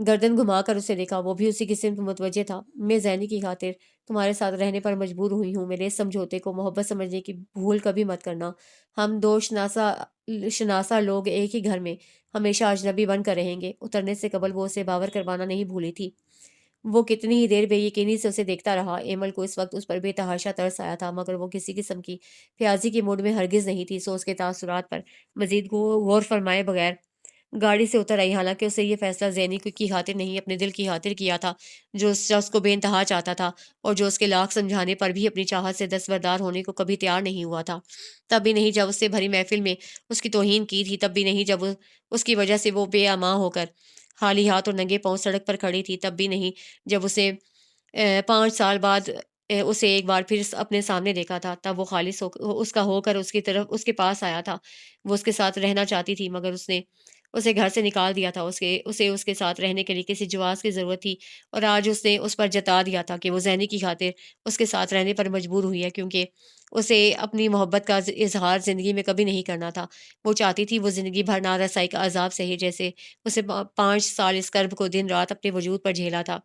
گردن گھما کر اسے دیکھا، وہ بھی اسی کی سمت متوجہ تھا۔ میں زینی کی خاطر تمہارے ساتھ رہنے پر مجبور ہوئی ہوں، میرے اس سمجھوتے کو محبت سمجھنے کی بھول کبھی مت کرنا۔ ہم دو شناسا لوگ ایک ہی گھر میں ہمیشہ اجنبی بن کر رہیں گے۔ اترنے سے قبل وہ اسے باور کروانا نہیں بھولی تھی۔ وہ کتنی ہی دیر بے یقینی سے اسے دیکھتا رہا۔ ایمل کو اس وقت اس پر بے تحاشا ترس آیا تھا، مگر وہ کسی قسم کی پیازی کی موڈ میں ہرگز نہیں تھی۔ سو اس کے تاثرات پر مزید غور فرمائے بغیر گاڑی سے اتر آئی، حالانکہ اسے یہ فیصلہ زینی کی خاطر نہیں اپنے دل کی خاطر کیا تھا، جو اس شخص کو بے انتہا چاہتا تھا اور جو اس کے لاکھ سمجھانے پر بھی اپنی چاہت سے دستبردار ہونے کو کبھی تیار نہیں ہوا تھا۔ تب بھی نہیں جب اس سے بھری محفل میں اس کی توہین کی تھی، تب بھی نہیں جب اس کی وجہ سے وہ بے امان ہو کر خالی ہاتھ اور ننگے پاؤں سڑک پر کھڑی تھی، تب بھی نہیں جب اسے 5 سال بعد اسے ایک بار پھر اپنے سامنے دیکھا تھا، تب وہ خالص اس کا ہو کر اس کی طرف اس کے پاس آیا تھا۔ وہ اس کے ساتھ رہنا چاہتی تھی، مگر اس نے اسے گھر سے نکال دیا تھا۔ اسے اس کے ساتھ رہنے کے لیے کسی جواز کی ضرورت تھی، اور آج اس نے اس پر جتا دیا تھا کہ وہ زینی کی خاطر اس کے ساتھ رہنے پر مجبور ہوئی ہے، کیونکہ اسے اپنی محبت کا اظہار زندگی میں کبھی نہیں کرنا تھا۔ وہ چاہتی تھی وہ زندگی بھر نارسائی کا عذاب سہے، جیسے اسے 5 سال اس کرب کو دن رات اپنے وجود پر جھیلا تھا۔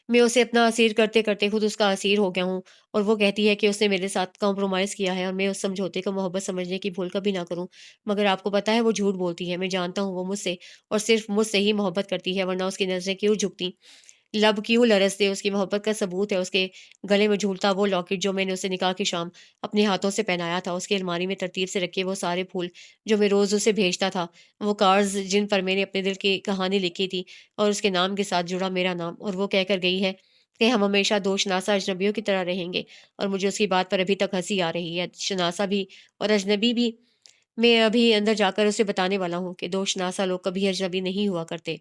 میں اسے اپنا اسیر کرتے کرتے خود اس کا اسیر ہو گیا ہوں، اور وہ کہتی ہے کہ اس نے میرے ساتھ کمپرومائز کیا ہے اور میں اس سمجھوتے کو محبت سمجھنے کی بھول کبھی نہ کروں۔ مگر آپ کو پتہ ہے وہ جھوٹ بولتی ہے، میں جانتا ہوں وہ مجھ سے اور صرف مجھ سے ہی محبت کرتی ہے، ورنہ اس کی نظریں کیوں جھکتی، لب کیوں لرزتے؟ اس کی محبت کا ثبوت ہے اس کے گلے میں جھولتا وہ لاکٹ جو میں نے اسے نکاح کی شام اپنے ہاتھوں سے پہنایا تھا، اس کی الماری میں ترتیب سے رکھے وہ سارے پھول جو میں روز اسے بھیجتا تھا، وہ کارڈز جن پر میں نے اپنے دل کی کہانی لکھی تھی، اور اس کے نام کے ساتھ جڑا میرا نام، اور وہ کہہ کر گئی ہے کہ ہم ہمیشہ دو شناسا اجنبیوں کی طرح رہیں گے۔ اور مجھے اس کی بات پر ابھی تک ہنسی آ رہی ہے، شناسا بھی اور اجنبی بھی۔ میں ابھی اندر جا کر اسے بتانے والا ہوں کہ دو شناسا لوگ کبھی اجنبی نہیں ہوا کرتے۔